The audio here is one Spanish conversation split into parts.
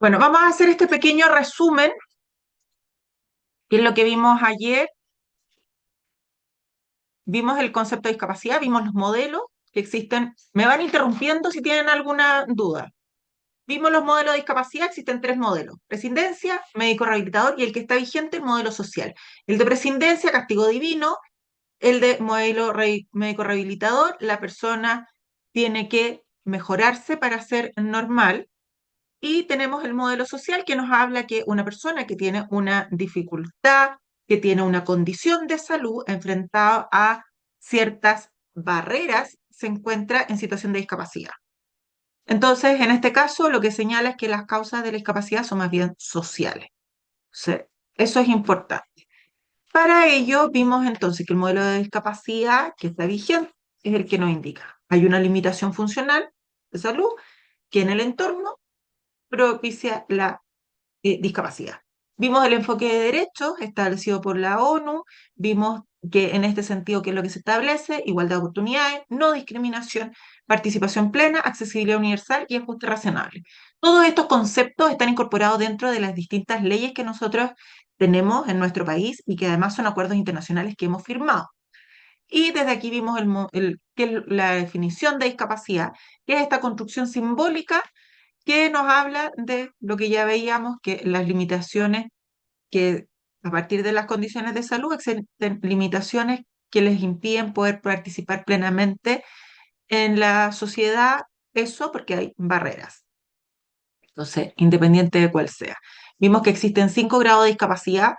Bueno, vamos a hacer este pequeño resumen, que es lo que vimos ayer. Vimos el concepto de discapacidad, vimos los modelos que existen. Me van interrumpiendo si tienen alguna duda. Vimos los modelos de discapacidad, existen tres modelos: prescindencia, médico rehabilitador y el que está vigente, el modelo social. El de prescindencia, castigo divino; el de modelo médico rehabilitador, la persona tiene que mejorarse para ser normal. Y tenemos el modelo social que nos habla que una persona que tiene una dificultad, que tiene una condición de salud enfrentada a ciertas barreras, se encuentra en situación de discapacidad. Entonces, en este caso, lo que señala es que las causas de la discapacidad son más bien sociales. Sí, eso es importante. Para ello, vimos entonces que el modelo de discapacidad que está vigente es el que nos indica: hay una limitación funcional de salud que en el entorno propicia la discapacidad. Vimos el enfoque de derechos establecido por la ONU, vimos que en este sentido, ¿qué es lo que se establece? Igualdad de oportunidades, no discriminación, participación plena, accesibilidad universal y ajuste razonable. Todos estos conceptos están incorporados dentro de las distintas leyes que nosotros tenemos en nuestro país y que además son acuerdos internacionales que hemos firmado. Y desde aquí vimos que es la definición de discapacidad, que es esta construcción simbólica que nos habla de lo que ya veíamos, que las limitaciones que a partir de las condiciones de salud existen limitaciones que les impiden poder participar plenamente en la sociedad, eso porque hay barreras. Entonces, independiente de cuál sea. Vimos que existen 5 grados de discapacidad: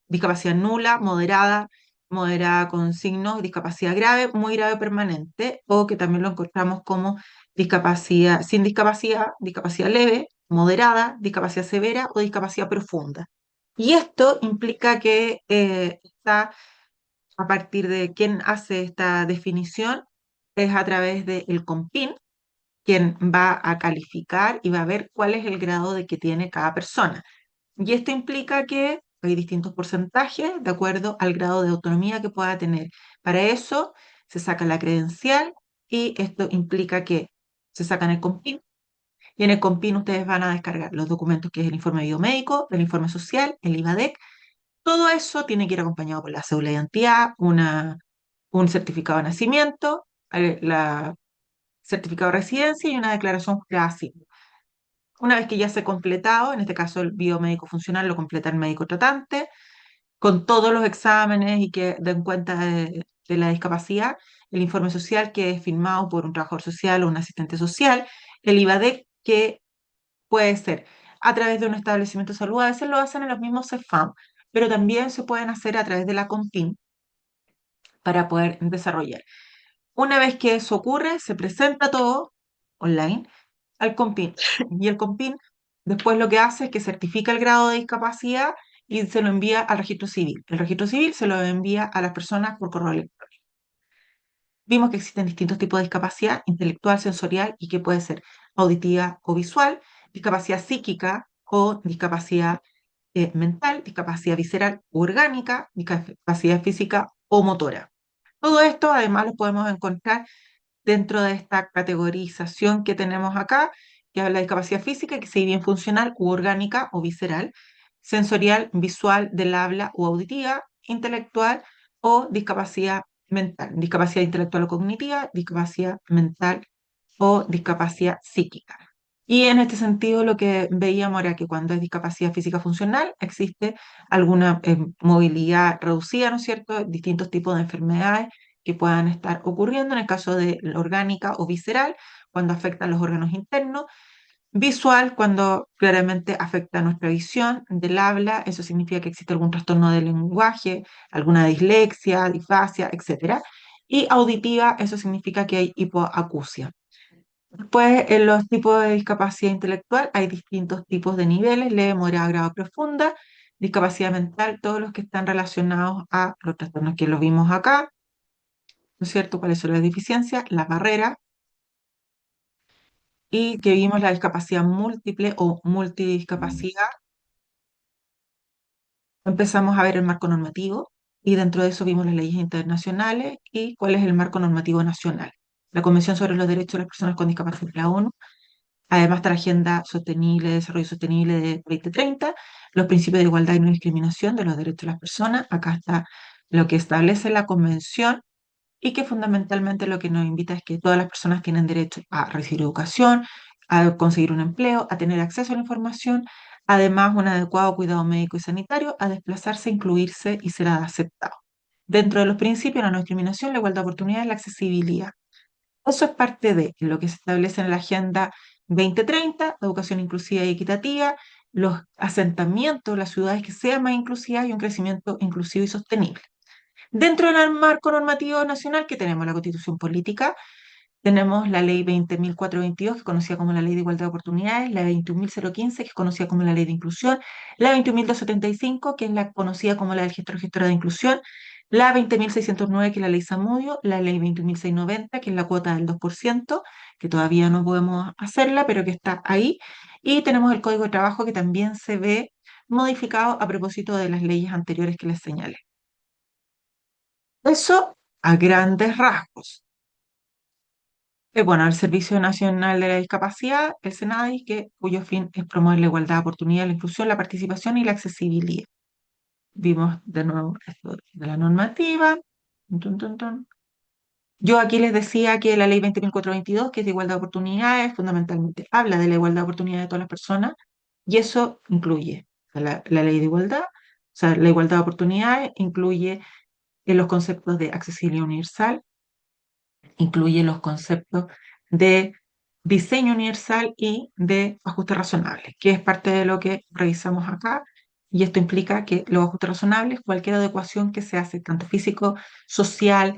discapacidad nula, moderada, moderada con signos, discapacidad grave, muy grave permanente, o que también lo encontramos como discapacidad sin discapacidad, discapacidad leve, moderada, discapacidad severa o discapacidad profunda. Y esto implica que está a partir de quién hace esta definición, es a través del COMPIN, quien va a calificar y va a ver cuál es el grado de que tiene cada persona. Y esto implica que hay distintos porcentajes de acuerdo al grado de autonomía que pueda tener. Para eso se saca la credencial y esto implica que se sacan el COMPIN, y en el COMPIN ustedes van a descargar los documentos que es el informe biomédico, el informe social, el IVADEC. Todo eso tiene que ir acompañado por la cédula de identidad, un certificado de nacimiento, la certificado de residencia y una declaración jurada civil. Una vez que ya se ha completado, en este caso el biomédico funcional lo completa el médico tratante, con todos los exámenes y que den cuenta de la discapacidad, el informe social que es firmado por un trabajador social o un asistente social, el IVADEC que puede ser a través de un establecimiento de salud, a veces lo hacen en los mismos CEFAM, pero también se pueden hacer a través de la COMPIN para poder desarrollar. Una vez que eso ocurre, se presenta todo online al COMPIN. Y el COMPIN después lo que hace es que certifica el grado de discapacidad y se lo envía al registro civil. El registro civil se lo envía a las personas por correo electrónico. Vimos que existen distintos tipos de discapacidad: intelectual, sensorial y que puede ser auditiva o visual, discapacidad psíquica o discapacidad mental, discapacidad visceral o orgánica, discapacidad física o motora. Todo esto además lo podemos encontrar dentro de esta categorización que tenemos acá, que habla de discapacidad física, que se divide en funcional u orgánica o visceral, sensorial, visual, del habla o auditiva, intelectual o discapacidad mental, discapacidad intelectual o cognitiva, discapacidad mental o discapacidad psíquica. Y en este sentido lo que veíamos era que cuando es discapacidad física funcional existe alguna movilidad reducida, ¿no es cierto? Distintos tipos de enfermedades que puedan estar ocurriendo en el caso de la orgánica o visceral, cuando afectan los órganos internos; visual, cuando claramente afecta nuestra visión del habla, eso significa que existe algún trastorno del lenguaje, alguna dislexia, disfasia, etcétera; y auditiva, eso significa que hay hipoacusia. Pues en los tipos de discapacidad intelectual hay distintos tipos de niveles: leve, moderada, grave, profunda. Discapacidad mental, todos los que están relacionados a los trastornos que los vimos acá, ¿no es cierto? ¿Cuáles son las deficiencias, las barreras? Y que vimos la discapacidad múltiple o multidiscapacidad. Empezamos a ver el marco normativo y dentro de eso vimos las leyes internacionales y cuál es el marco normativo nacional. La Convención sobre los Derechos de las Personas con Discapacidad de la ONU. Además está la Agenda Sostenible de Desarrollo Sostenible de 2030, los principios de igualdad y no discriminación de los derechos de las personas. Acá está lo que establece la Convención y que fundamentalmente lo que nos invita es que todas las personas tienen derecho a recibir educación, a conseguir un empleo, a tener acceso a la información, además un adecuado cuidado médico y sanitario, a desplazarse, incluirse y ser aceptado. Dentro de los principios, la no discriminación, la igualdad de oportunidades, la accesibilidad. Eso es parte de lo que se establece en la Agenda 2030, educación inclusiva y equitativa, los asentamientos, las ciudades que sean más inclusivas y un crecimiento inclusivo y sostenible. Dentro del marco normativo nacional que tenemos la Constitución Política, tenemos la Ley 20.422, que es conocida como la Ley de Igualdad de Oportunidades, la 21.015, que es conocida como la Ley de Inclusión, la 21.275, que es la conocida como la del gestor gestora de inclusión, la 20.609, que es la Ley Zamudio, la Ley 21.690, que es la cuota del 2%, que todavía no podemos hacerla, pero que está ahí, y tenemos el Código de Trabajo, que también se ve modificado a propósito de las leyes anteriores que les señalé. Eso a grandes rasgos. Bueno, el Servicio Nacional de la Discapacidad, el SENADI, cuyo fin es promover la igualdad de oportunidad, la inclusión, la participación y la accesibilidad. Vimos de nuevo esto de la normativa. Tun, tun, tun. Yo aquí les decía que la ley 20.422, que es de igualdad de oportunidades, fundamentalmente habla de la igualdad de oportunidades de todas las personas, y eso incluye la ley de igualdad, o sea, la igualdad de oportunidades incluye los conceptos de accesibilidad universal, incluye los conceptos de diseño universal y de ajuste razonable, que es parte de lo que revisamos acá. Y esto implica que los ajustes razonables, cualquier adecuación que se hace, tanto físico, social,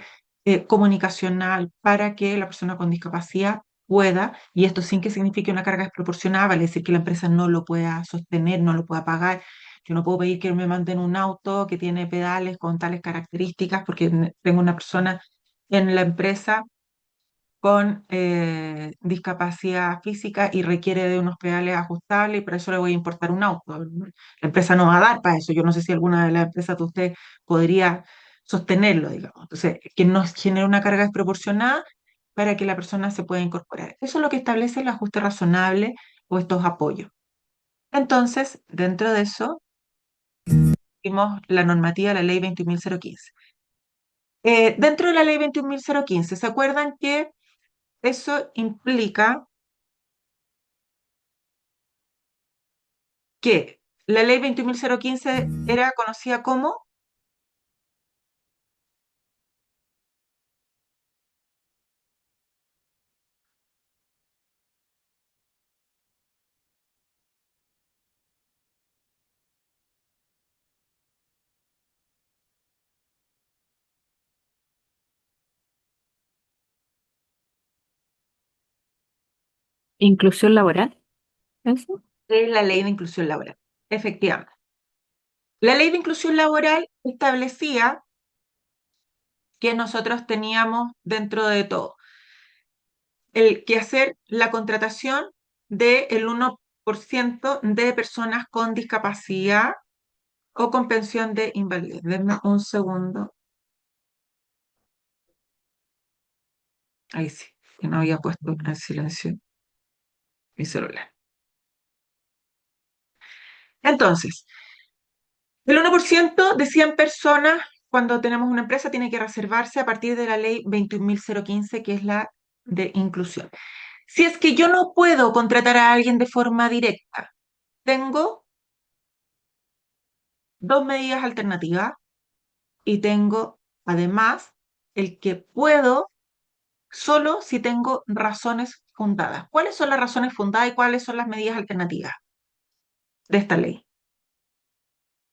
comunicacional, para que la persona con discapacidad pueda, y esto sin que signifique una carga desproporcionada, vale decir que la empresa no lo pueda sostener, no lo pueda pagar. Yo no puedo pedir que me manden un auto que tiene pedales con tales características porque tengo una persona en la empresa con discapacidad física y requiere de unos pedales ajustables y por eso le voy a importar un auto. La empresa no va a dar para eso. Yo no sé si alguna de las empresas de usted podría sostenerlo, digamos. Entonces, que no genere una carga desproporcionada para que la persona se pueda incorporar. Eso es lo que establece el ajuste razonable o estos apoyos. Entonces, dentro de eso, vimos la normativa de la ley 21.015. Dentro de la ley 21.015, ¿se acuerdan que eso implica que la ley 21.015 era conocida como Inclusión laboral, ¿eso? la ley de inclusión laboral. Efectivamente. La ley de inclusión laboral establecía que nosotros teníamos dentro de todo el que hacer la contratación del 1% de personas con discapacidad o con pensión de invalidez. Denme un segundo. Ahí sí, que no había puesto en silencio mi celular. Entonces, el 1% de 100 personas, cuando tenemos una empresa, tiene que reservarse a partir de la ley 21.015, que es la de inclusión. Si es que yo no puedo contratar a alguien de forma directa, tengo dos medidas alternativas y tengo además el que puedo solo si tengo razones fundadas. ¿Cuáles son las razones fundadas y cuáles son las medidas alternativas de esta ley?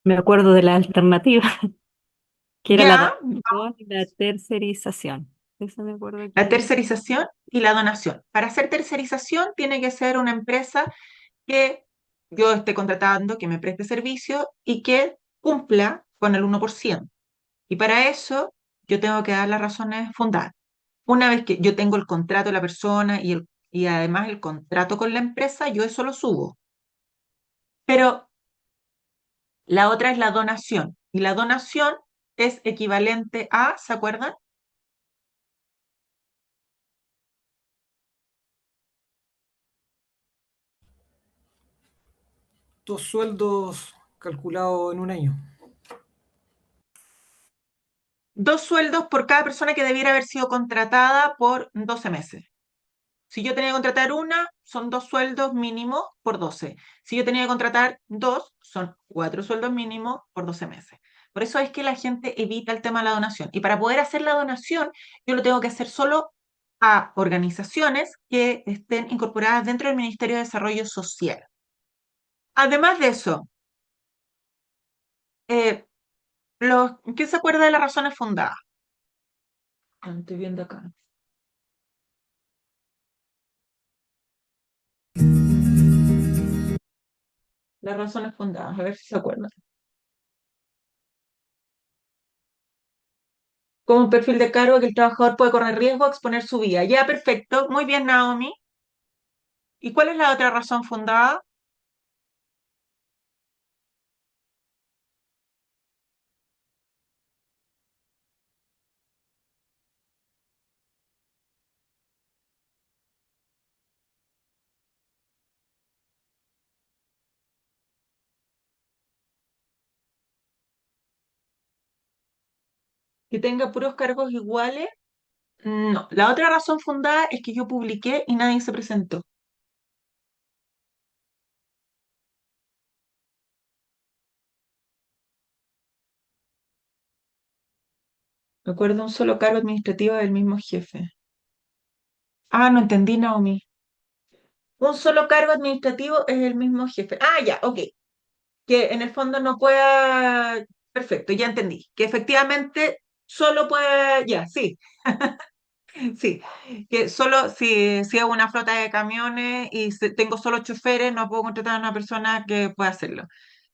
Me acuerdo de la alternativa, que era la Ya, donación y la tercerización. Eso me acuerdo la que... tercerización y la donación. Para hacer tercerización tiene que ser una empresa que yo esté contratando, que me preste servicio y que cumpla con el 1%. Y para eso yo tengo que dar las razones fundadas. Una vez que yo tengo el contrato de la persona y además el contrato con la empresa, yo eso lo subo. Pero la otra es la donación. Y la donación es equivalente a, ¿se acuerdan? dos sueldos calculados en un año. 2 sueldos por cada persona que debiera haber sido contratada por 12 meses. Si yo tenía que contratar una, son 2 sueldos mínimos por 12. Si yo tenía que contratar dos, son 4 sueldos mínimos por 12 meses. Por eso es que la gente evita el tema de la donación. Y para poder hacer la donación, yo lo tengo que hacer solo a organizaciones que estén incorporadas dentro del Ministerio de Desarrollo Social. Además de eso, eh, ¿quién se acuerda de las razones fundadas? Estoy viendo acá. Las razones fundadas, a ver si se acuerdan. Como un perfil de cargo que el trabajador puede correr riesgo de exponer su vida. Ya, perfecto. Muy bien, Naomi. ¿Y cuál es la otra razón fundada? ¿Que tenga puros cargos iguales? No. La otra razón fundada es que yo publiqué y nadie se presentó. Me acuerdo un solo cargo administrativo del mismo jefe. Ah, no entendí, Naomi. Un solo cargo administrativo es el mismo jefe. Ah, ya, ok. Que en el fondo no pueda. Perfecto, ya entendí. Que efectivamente solo puede. Ya, sí. Sí, que solo si hago una flota de camiones y tengo solo choferes, no puedo contratar a una persona que pueda hacerlo.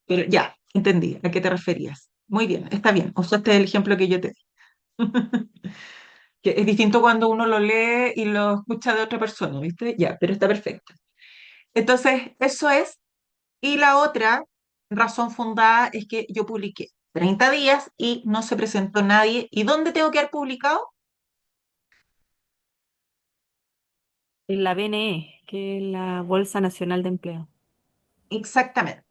Pero ya, entendí a qué te referías. Muy bien, está bien. Usaste el ejemplo que yo te di. Que es distinto cuando uno lo lee y lo escucha de otra persona, ¿viste? Ya, pero está perfecto. Entonces, eso es. Y la otra razón fundada es que yo publiqué 30 días y no se presentó nadie. ¿Y dónde tengo que haber publicado? En la BNE, que es la Bolsa Nacional de Empleo. Exactamente.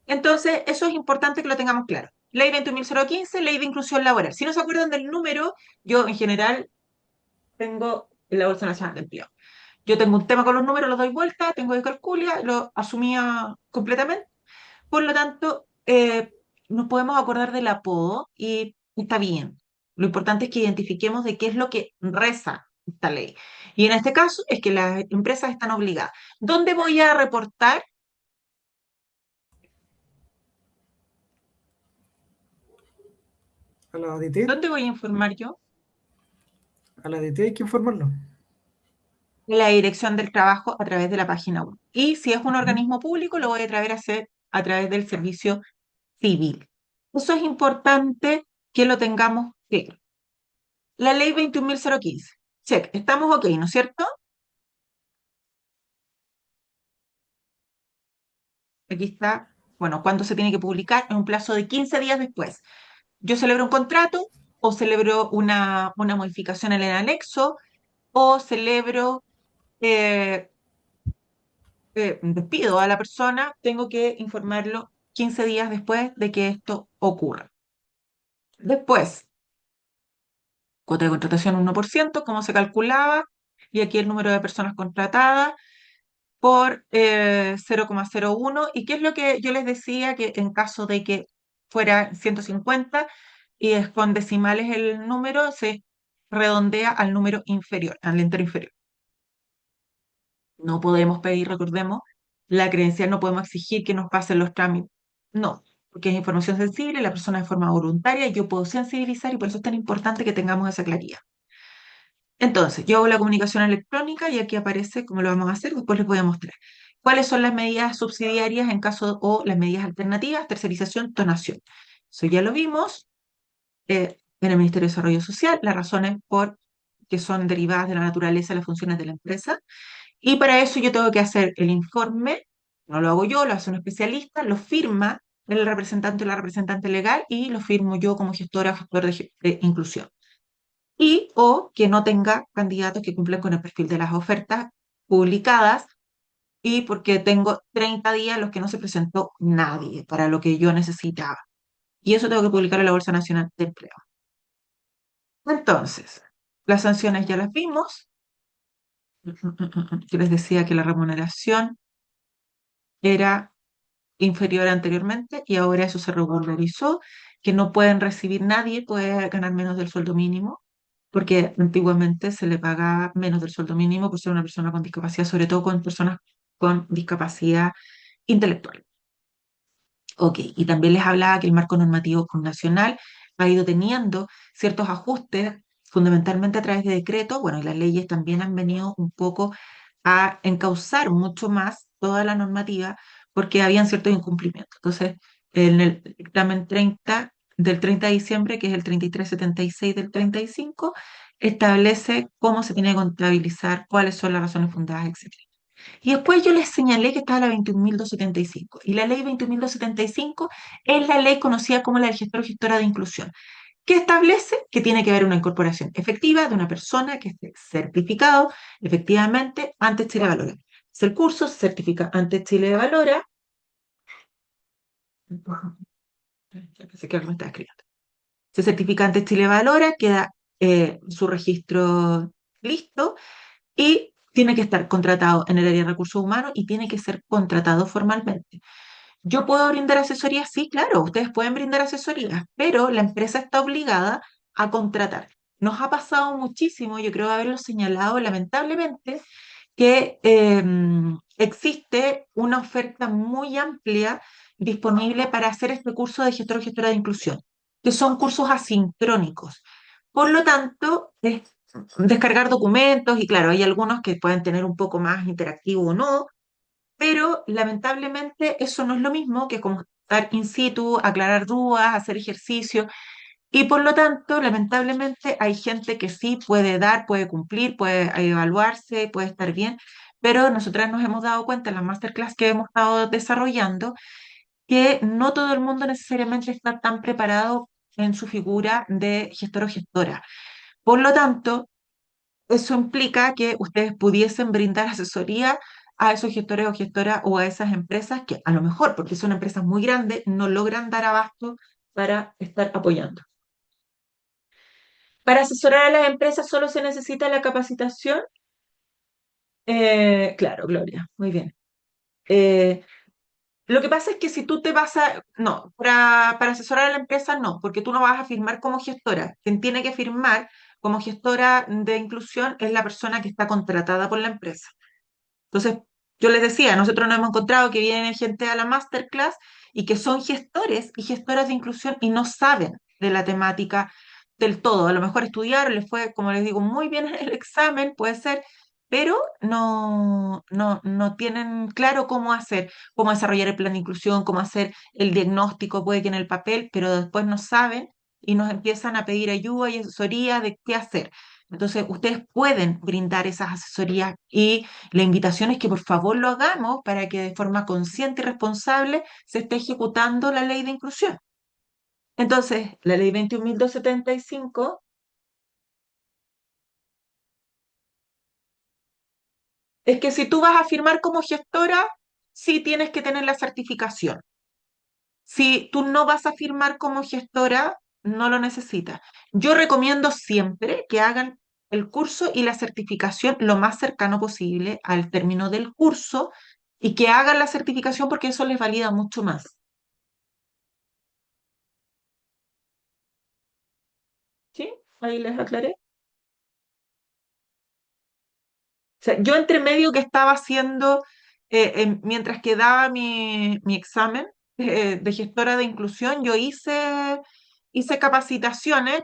Entonces, eso es importante que lo tengamos claro. Ley 21.015, Ley de Inclusión Laboral. Si no se acuerdan del número, yo en general tengo la Bolsa Nacional de Empleo. Yo tengo un tema con los números, los doy vuelta, tengo de calculia, lo asumía completamente. Por lo tanto, nos podemos acordar del apodo y está bien. Lo importante es que identifiquemos de qué es lo que reza esta ley. Y en este caso es que las empresas están obligadas. ¿Dónde voy a reportar? A la ADT, ¿Dónde voy a informar yo? a la ADT hay que informarlo. La dirección del trabajo a través de la página web. Y si es un Ujú. organismo público, lo voy a hacer a través del servicio civil. Eso es importante que lo tengamos claro. La ley 21.015. Check, estamos ok, ¿no es cierto? Aquí está, bueno, cuándo se tiene que publicar en un plazo de 15 días después. Yo celebro un contrato o celebro una modificación en el anexo o celebro eh, despido a la persona, tengo que informarlo 15 días después de que esto ocurra. Después, cuota de contratación 1%, cómo se calculaba, y aquí el número de personas contratadas por 0,01. ¿Y qué es lo que yo les decía? Que en caso de que fuera 150 y es con decimales el número, se redondea al número inferior, al entero inferior. No podemos pedir, recordemos, la credencial, no podemos exigir que nos pasen los trámites. No, porque es información sensible, la persona de forma voluntaria, yo puedo sensibilizar y por eso es tan importante que tengamos esa claridad. Entonces, yo hago la comunicación electrónica y aquí aparece cómo lo vamos a hacer, después les voy a mostrar. ¿Cuáles son las medidas subsidiarias en caso o las medidas alternativas? Tercerización, donación. Eso ya lo vimos en el Ministerio de Desarrollo Social, las razones por que son derivadas de la naturaleza de las funciones de la empresa. Y para eso yo tengo que hacer el informe, no lo hago yo, lo hace un especialista, lo firma el representante o la representante legal y lo firmo yo como gestora o gestor de inclusión. Y o que no tenga candidatos que cumplan con el perfil de las ofertas publicadas y porque tengo 30 días en los que no se presentó nadie para lo que yo necesitaba. Y eso tengo que publicar en la Bolsa Nacional de Empleo. Entonces, las sanciones ya las vimos. Yo les decía que la remuneración era inferior anteriormente y ahora eso se regularizó, que no pueden recibir nadie, puede ganar menos del sueldo mínimo, porque antiguamente se le pagaba menos del sueldo mínimo por ser una persona con discapacidad, sobre todo con personas con discapacidad intelectual. Ok, y también les hablaba que el marco normativo nacional ha ido teniendo ciertos ajustes, fundamentalmente a través de decretos. Bueno, y las leyes también han venido un poco a encauzar mucho más toda la normativa porque habían ciertos incumplimientos. Entonces, en el dictamen 30 del 30 de diciembre, que es el 3376 del 35, establece cómo se tiene que contabilizar, cuáles son las razones fundadas, etc. Y después yo les señalé que estaba la 21.275. Y la ley 21.275 es la ley conocida como la del gestor o gestora de inclusión, que establece que tiene que haber una incorporación efectiva de una persona que esté certificado efectivamente ante Chile Valora. Si el curso se certifica ante Chile Valora, ya pensé que algo me estaba escribiendo. Se certifica ante Chile Valora, queda su registro listo y tiene que estar contratado en el área de recursos humanos y tiene que ser contratado formalmente. ¿Yo puedo brindar asesoría? Sí, claro, ustedes pueden brindar asesoría, pero la empresa está obligada a contratar. Nos ha pasado muchísimo, yo creo haberlo señalado lamentablemente, que existe una oferta muy amplia disponible para hacer este curso de gestor o gestora de inclusión, que son cursos asincrónicos. Por lo tanto, es descargar documentos y claro, hay algunos que pueden tener un poco más interactivo o no, pero lamentablemente eso no es lo mismo que como estar in situ, aclarar dudas, hacer ejercicio, y por lo tanto, lamentablemente hay gente que sí puede dar, puede cumplir, puede evaluarse, puede estar bien, pero nosotras nos hemos dado cuenta en las masterclass que hemos estado desarrollando que no todo el mundo necesariamente está tan preparado en su figura de gestor o gestora. Por lo tanto, eso implica que ustedes pudiesen brindar asesoría a esos gestores o gestoras o a esas empresas que a lo mejor, porque son empresas muy grandes, no logran dar abasto para estar apoyando. Para asesorar a las empresas solo se necesita la capacitación. Claro, Gloria, muy bien. Eh, lo que pasa es que si tú te vas a... No, para asesorar a la empresa no, porque tú no vas a firmar como gestora. Quien tiene que firmar como gestora de inclusión es la persona que está contratada por la empresa. Entonces, yo les decía, nosotros nos hemos encontrado que viene gente a la masterclass y que son gestores y gestoras de inclusión y no saben de la temática del todo. A lo mejor estudiaron, les fue, como les digo, muy bien en el examen, puede ser, pero no tienen claro cómo hacer, cómo desarrollar el plan de inclusión, cómo hacer el diagnóstico, puede que en el papel, pero después no saben y nos empiezan a pedir ayuda y asesoría de qué hacer. Entonces, ustedes pueden brindar esas asesorías y la invitación es que por favor lo hagamos para que de forma consciente y responsable se esté ejecutando la ley de inclusión. Entonces, la ley 21.275 es que si tú vas a firmar como gestora, sí tienes que tener la certificación. Si tú no vas a firmar como gestora, no lo necesitas. Yo recomiendo siempre que hagan el curso y la certificación lo más cercano posible al término del curso y que hagan la certificación porque eso les valida mucho más. ¿Sí? Ahí les aclaré. O sea, yo entre medio que estaba haciendo, mientras que daba mi examen de gestora de inclusión, yo hice capacitaciones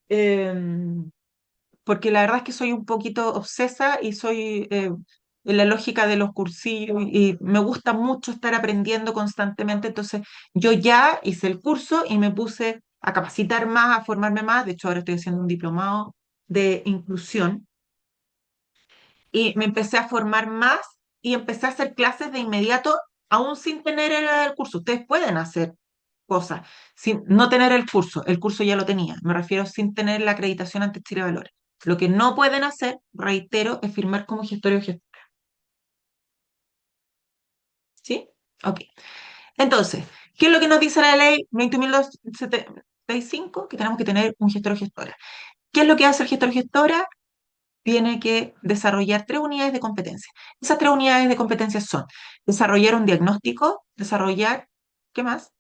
em, porque la verdad es que soy un poquito obsesa y soy en la lógica de los cursillos y me gusta mucho estar aprendiendo constantemente. Entonces, yo ya hice el curso y me puse a capacitar más, a formarme más. De hecho, ahora estoy haciendo un diplomado de inclusión y me empecé a formar más y empecé a hacer clases de inmediato, aún sin tener el curso. Ustedes pueden hacer cosas sin no tener el curso ya lo tenía, me refiero sin tener la acreditación ante Chile Valores. Lo que no pueden hacer, reitero, es firmar como gestor o gestora. Ok. Entonces, ¿qué es lo que nos dice la ley 20.275? Que tenemos que tener un gestor o gestora. ¿Qué es lo que hace el gestor o gestora? Tiene que desarrollar 3 unidades de competencia. Esas 3 unidades de competencia son desarrollar un diagnóstico, desarrollar, ¿qué más?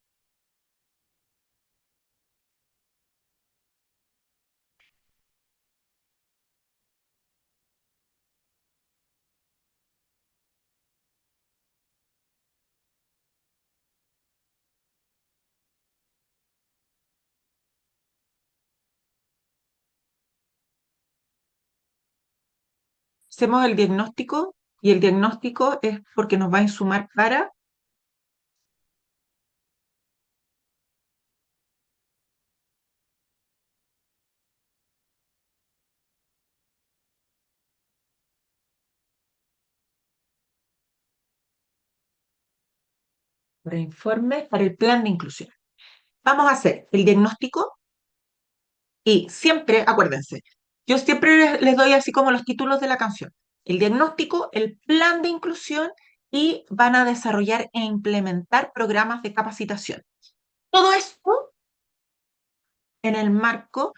Hacemos el diagnóstico y el diagnóstico es porque nos va a insumar para informes para el plan de inclusión. Vamos a hacer el diagnóstico y siempre, acuérdense, yo siempre les doy así como los títulos de la canción. El diagnóstico, el plan de inclusión y van a desarrollar e implementar programas de capacitación. Todo esto en el marco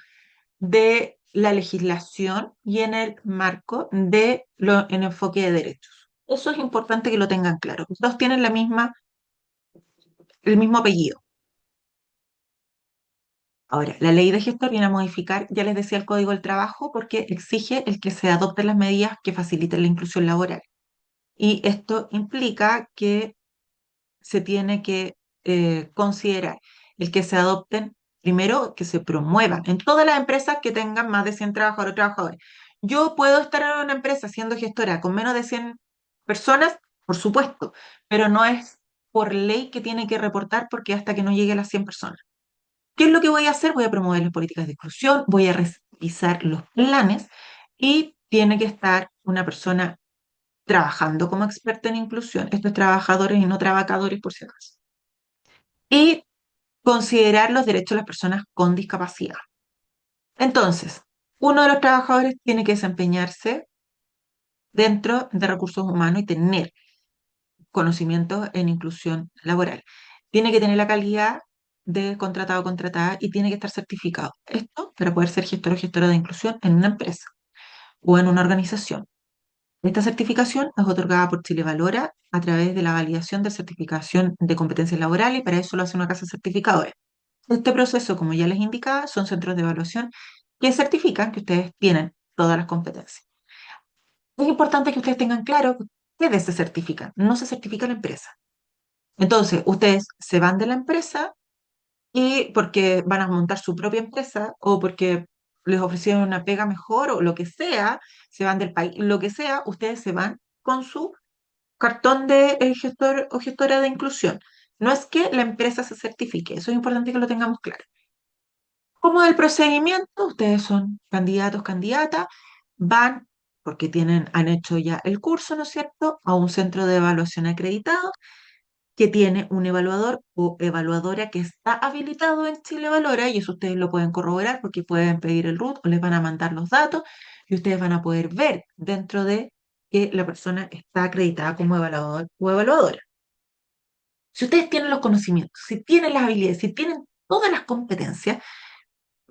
de la legislación y en el marco de en enfoque de derechos. Eso es importante que lo tengan claro. Todos tienen el mismo apellido. Ahora, la ley de gestor viene a modificar, ya les decía, el Código del Trabajo porque exige el que se adopten las medidas que faciliten la inclusión laboral. Y esto implica que se tiene que considerar el que se adopten, primero, que se promuevan en todas las empresas que tengan más de 100 trabajadores o trabajadores. Yo puedo estar en una empresa siendo gestora con menos de 100 personas, por supuesto, pero no es por ley que tiene que reportar porque hasta que no llegue a las 100 personas. ¿Qué es lo que voy a hacer? Voy a promover las políticas de exclusión, voy a revisar los planes y tiene que estar una persona trabajando como experta en inclusión, estos trabajadores y no trabajadores por si acaso. Y considerar los derechos de las personas con discapacidad. Entonces, uno de los trabajadores tiene que desempeñarse dentro de recursos humanos y tener conocimientos en inclusión laboral. Tiene que tener la calidad de contratado o contratada y tiene que estar certificado. Esto para poder ser gestor o gestora de inclusión en una empresa o en una organización. Esta certificación es otorgada por Chile Valora a través de la validación de certificación de competencias laborales y para eso lo hace una casa certificadora. Este proceso, como ya les indicaba, son centros de evaluación que certifican que ustedes tienen todas las competencias. Es importante que ustedes tengan claro que ustedes se certifican, no se certifica la empresa. Entonces, ustedes se van de la empresa y porque van a montar su propia empresa o porque les ofrecieron una pega mejor o lo que sea, se van del país, lo que sea, ustedes se van con su cartón de gestor o gestora de inclusión. No es que la empresa se certifique, eso es importante que lo tengamos claro. ¿Cómo es el procedimiento? Ustedes son candidatos, candidatas, van, porque han hecho ya el curso, ¿no es cierto?, a un centro de evaluación acreditado que tiene un evaluador o evaluadora que está habilitado en Chile Valora, y eso ustedes lo pueden corroborar porque pueden pedir el RUT o les van a mandar los datos y ustedes van a poder ver dentro de que la persona está acreditada como evaluador o evaluadora. Si ustedes tienen los conocimientos, si tienen las habilidades, si tienen todas las competencias,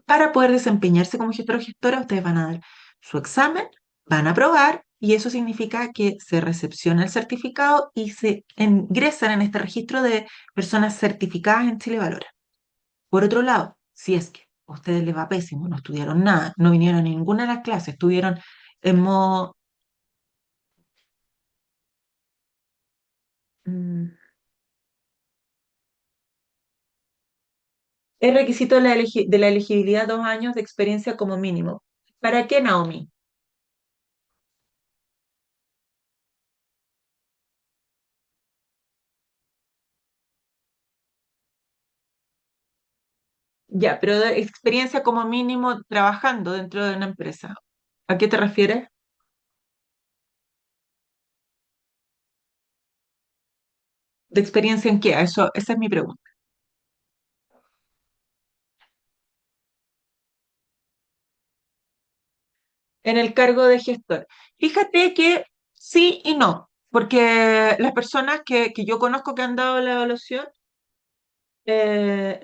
para poder desempeñarse como gestor o gestora, ustedes van a dar su examen, van a aprobar y eso significa que se recepciona el certificado y se ingresan en este registro de personas certificadas en Chile Valora. Por otro lado, si es que a ustedes les va pésimo, no estudiaron nada, no vinieron a ninguna de las clases, estuvieron en modo... mm, es requisito de de la elegibilidad 2 años de experiencia como mínimo. ¿Para qué, Naomi? Ya, pero de experiencia como mínimo trabajando dentro de una empresa. ¿A qué te refieres? ¿De experiencia en qué? Esa es mi pregunta. En el cargo de gestor. Fíjate que sí y no. porque las personas que yo conozco que han dado la evaluación,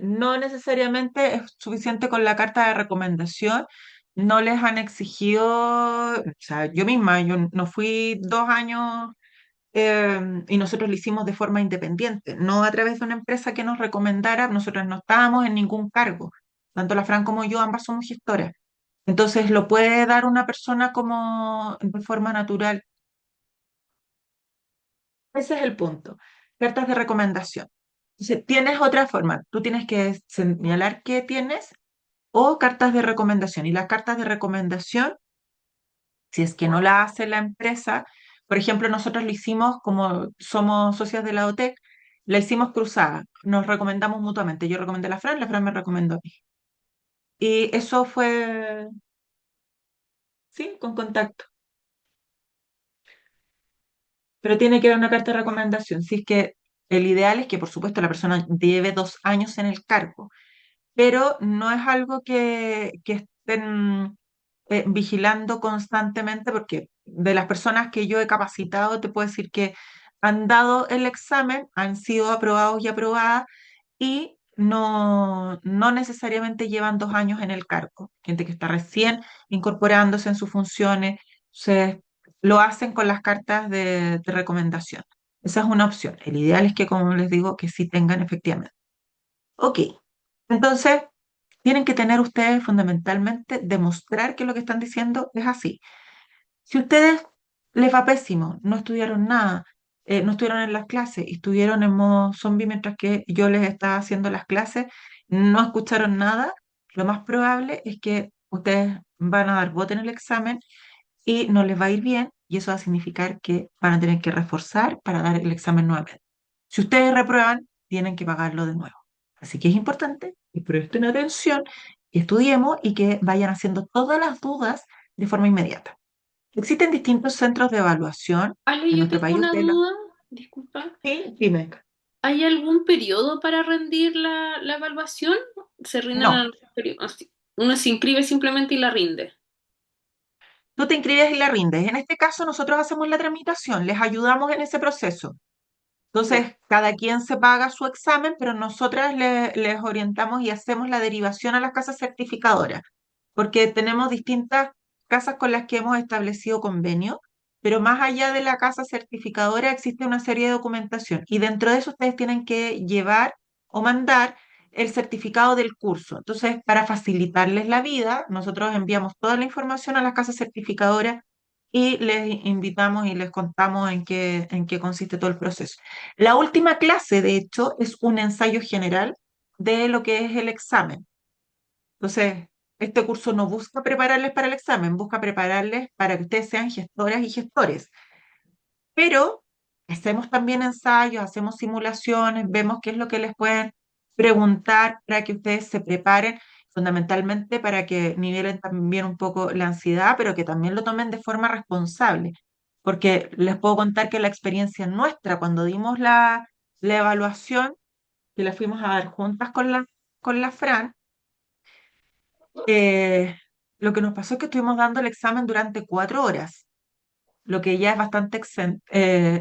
no necesariamente es suficiente con la carta de recomendación, no les han exigido, o sea, yo misma, yo no fui 2 años y nosotros lo hicimos de forma independiente, no a través de una empresa que nos recomendara, nosotros no estábamos en ningún cargo, tanto la Fran como yo, ambas somos gestoras. Entonces lo puede dar una persona como de forma natural. Ese es el punto. Cartas de recomendación. Entonces, tienes otra forma. Tú tienes que señalar qué tienes o cartas de recomendación. Y las cartas de recomendación, si es que no la hace la empresa, por ejemplo, nosotros lo hicimos como somos socios de la OTEC, la hicimos cruzada. Nos recomendamos mutuamente. Yo recomendé a la Fran me recomendó a mí. Y eso fue, sí, con contacto. Pero tiene que haber una carta de recomendación. Si es que el ideal es que, por supuesto, la persona lleve 2 años en el cargo, pero no es algo que estén vigilando constantemente, porque de las personas que yo he capacitado, te puedo decir que han dado el examen, han sido aprobados y aprobadas, y no necesariamente llevan 2 años en el cargo. Gente que está recién incorporándose en sus funciones, se, lo hacen con las cartas de recomendación. Esa es una opción. El ideal es que, como les digo, que sí tengan efectivamente. Ok, entonces tienen que tener ustedes fundamentalmente demostrar que lo que están diciendo es así. Si ustedes les va pésimo, no estudiaron nada, no estuvieron en las clases, y estuvieron en modo zombie mientras que yo les estaba haciendo las clases, no escucharon nada, lo más probable es que ustedes van a dar bote en el examen y no les va a ir bien, y eso va a significar que van a tener que reforzar para dar el examen nuevamente. Si ustedes reprueban, tienen que pagarlo de nuevo. Así que es importante que presten atención, que estudiemos y que vayan haciendo todas las dudas de forma inmediata. Existen distintos centros de evaluación Ale, en yo nuestro tengo país. una duda, disculpa. Sí, dime. ¿Hay algún periodo para rendir la evaluación? ¿Se rinden en No, algún periodo? Uno se inscribe simplemente y la rinde. tú te inscribes y la rindes. En este caso, nosotros hacemos la tramitación, les ayudamos en ese proceso. Ya. Entonces, cada quien se paga su examen, pero nosotras les orientamos y hacemos la derivación a las casas certificadoras, porque tenemos distintas casas con las que hemos establecido convenio, pero más allá de la casa certificadora existe una serie de documentación y dentro de eso ustedes tienen que llevar o mandar el certificado del curso. Entonces, para facilitarles la vida, nosotros enviamos toda la información a las casas certificadoras y les invitamos y les contamos en qué consiste todo el proceso. La última clase, de hecho, es un ensayo general de lo que es el examen. Entonces, este curso no busca prepararles para el examen, busca prepararles para que ustedes sean gestoras y gestores. Pero hacemos también ensayos, hacemos simulaciones, vemos qué es lo que les pueden preguntar para que ustedes se preparen, fundamentalmente para que nivelen también un poco la ansiedad, pero que también lo tomen de forma responsable. Porque les puedo contar que la experiencia nuestra, cuando dimos la evaluación, que la fuimos a dar juntas con la Fran, eh, lo que nos pasó es que estuvimos dando el examen durante 4 horas, lo que ya es bastante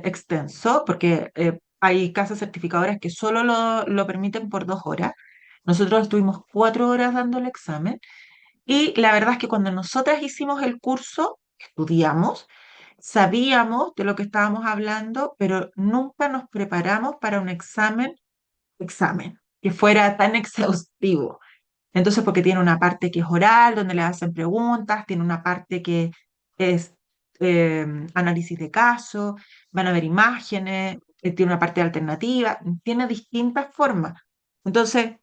extenso, porque hay casas certificadoras que solo lo permiten por 2 horas. Nosotros estuvimos 4 horas dando el examen y la verdad es que cuando nosotras hicimos el curso, estudiamos, sabíamos de lo que estábamos hablando, pero nunca nos preparamos para un examen que fuera tan exhaustivo. Entonces, porque tiene una parte que es oral, donde le hacen preguntas, tiene una parte que es análisis de caso, van a ver imágenes, tiene una parte alternativa, tiene distintas formas. Entonces,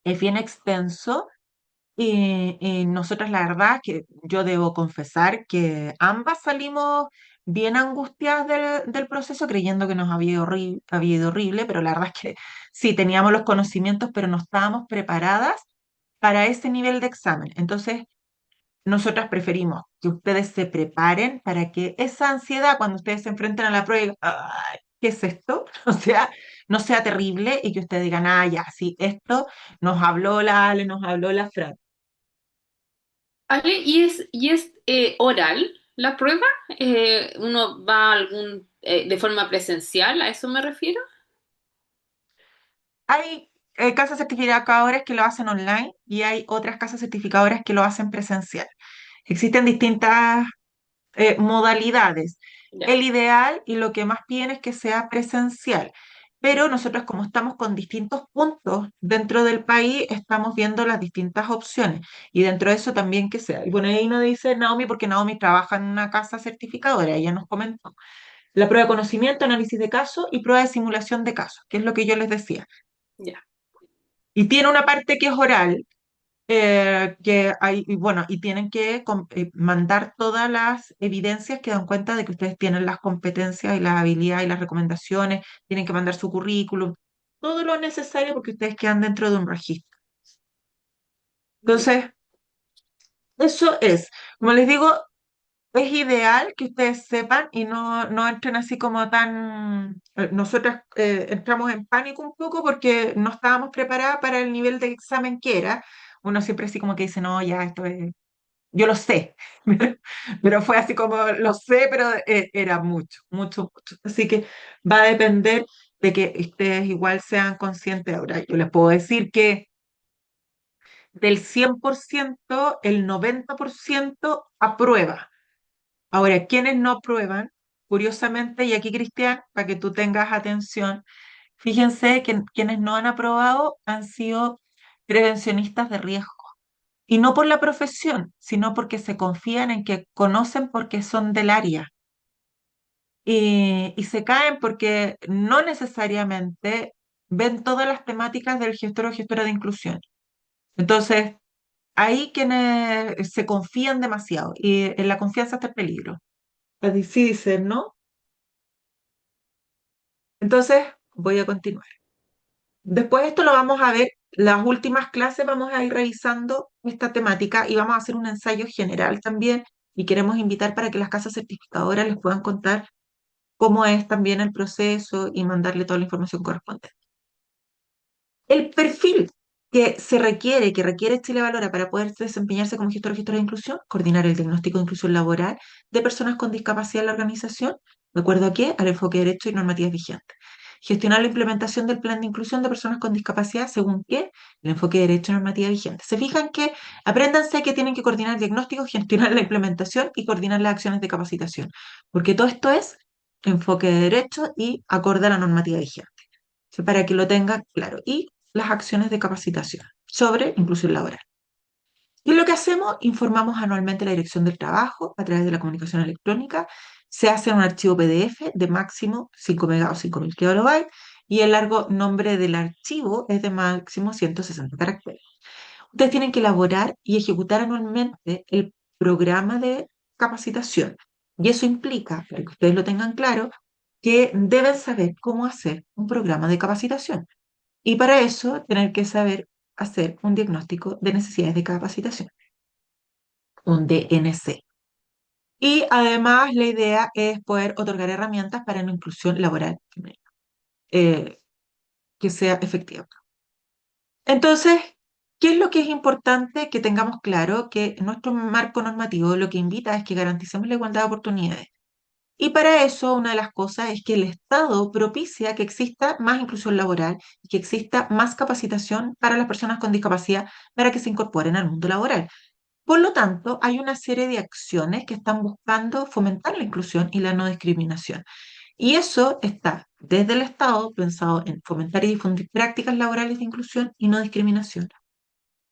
es bien extenso y nosotras la verdad es que yo debo confesar que ambas salimos bien angustiadas del proceso, creyendo que nos había ido horrible, pero la verdad es que sí, teníamos los conocimientos, pero no estábamos preparadas para ese nivel de examen. Entonces, nosotras preferimos que ustedes se preparen para que esa ansiedad, cuando ustedes se enfrenten a la prueba, y digan, "Ay, ¿qué es esto?" O sea, no sea terrible y que ustedes digan, ah, ya, sí, esto nos habló la Ale, nos habló la Fran. Ale, ¿y es oral la prueba? ¿Uno va a algún de forma presencial, ¿a eso me refiero? Hay casas certificadoras que lo hacen online y hay otras casas certificadoras que lo hacen presencial. Existen distintas modalidades. Ya, El ideal y lo que más piden es que sea presencial, pero nosotros como estamos con distintos puntos dentro del país, estamos viendo las distintas opciones y dentro de eso también que sea. Y bueno, ahí nos dice Naomi, porque Naomi trabaja en una casa certificadora, ella nos comentó. La prueba de conocimiento, análisis de casos y prueba de simulación de casos, que es lo que yo les decía. ya. Y tiene una parte que es oral, que hay, y bueno, y tienen que mandar todas las evidencias que dan cuenta de que ustedes tienen las competencias y las habilidades y las recomendaciones, tienen que mandar su currículum, todo lo necesario porque ustedes quedan dentro de un registro. Entonces, eso es, como les digo, es ideal que ustedes sepan y no entren así como tan... nosotras entramos en pánico un poco porque no estábamos preparadas para el nivel de examen que era. Uno siempre así como que dice, no, ya, esto es yo lo sé, pero fue así como lo sé, pero era mucho, mucho, mucho. Así que va a depender de que ustedes igual sean conscientes. Ahora, yo les puedo decir que del 100% el 90% aprueba. Ahora, quienes no aprueban, curiosamente, y aquí Cristian, para que tú tengas atención, fíjense que quienes no han aprobado han sido prevencionistas de riesgo. Y no por la profesión, sino porque se confían en que conocen porque son del área. Y se caen porque no necesariamente ven todas las temáticas del gestor o gestora de inclusión. Entonces, ahí quienes se confían demasiado y en la confianza está el peligro. Así sí dicen, ¿no? Entonces, voy a continuar. Después de esto lo vamos a ver, las últimas clases vamos a ir revisando esta temática y vamos a hacer un ensayo general también y queremos invitar para que las casas certificadoras les puedan contar cómo es también el proceso y mandarle toda la información correspondiente. El perfil que requiere Chile Valora para poder desempeñarse como gestor o gestora de inclusión, coordinar el diagnóstico de inclusión laboral de personas con discapacidad en la organización, ¿de acuerdo a qué? Al enfoque de derecho y normativas vigentes. Gestionar la implementación del plan de inclusión de personas con discapacidad, según qué? El enfoque de derecho y normativa vigente. Se fijan que apréndanse que tienen que coordinar el diagnóstico, gestionar la implementación y coordinar las acciones de capacitación, porque todo esto es enfoque de derecho y acorde a la normativa vigente para que lo tengan claro. Y las acciones de capacitación sobre inclusión laboral. Y lo que hacemos, informamos anualmente a la Dirección del Trabajo a través de la comunicación electrónica. Se hace en un archivo PDF de máximo 5 megas o 5000 kilobytes y el largo nombre del archivo es de máximo 160 caracteres. Ustedes tienen que elaborar y ejecutar anualmente el programa de capacitación. Y eso implica, para que ustedes lo tengan claro, que deben saber cómo hacer un programa de capacitación. Y para eso, tener que saber hacer un diagnóstico de necesidades de capacitación, un DNC. Y además, la idea es poder otorgar herramientas para una inclusión laboral eh, que sea efectiva. Entonces, ¿qué es lo que es importante que tengamos claro? Que nuestro marco normativo lo que invita es que garanticemos la igualdad de oportunidades. Y para eso, una de las cosas es que el Estado propicia que exista más inclusión laboral y que exista más capacitación para las personas con discapacidad para que se incorporen al mundo laboral. Por lo tanto, hay una serie de acciones que están buscando fomentar la inclusión y la no discriminación. Y eso está desde el Estado pensado en fomentar y difundir prácticas laborales de inclusión y no discriminación.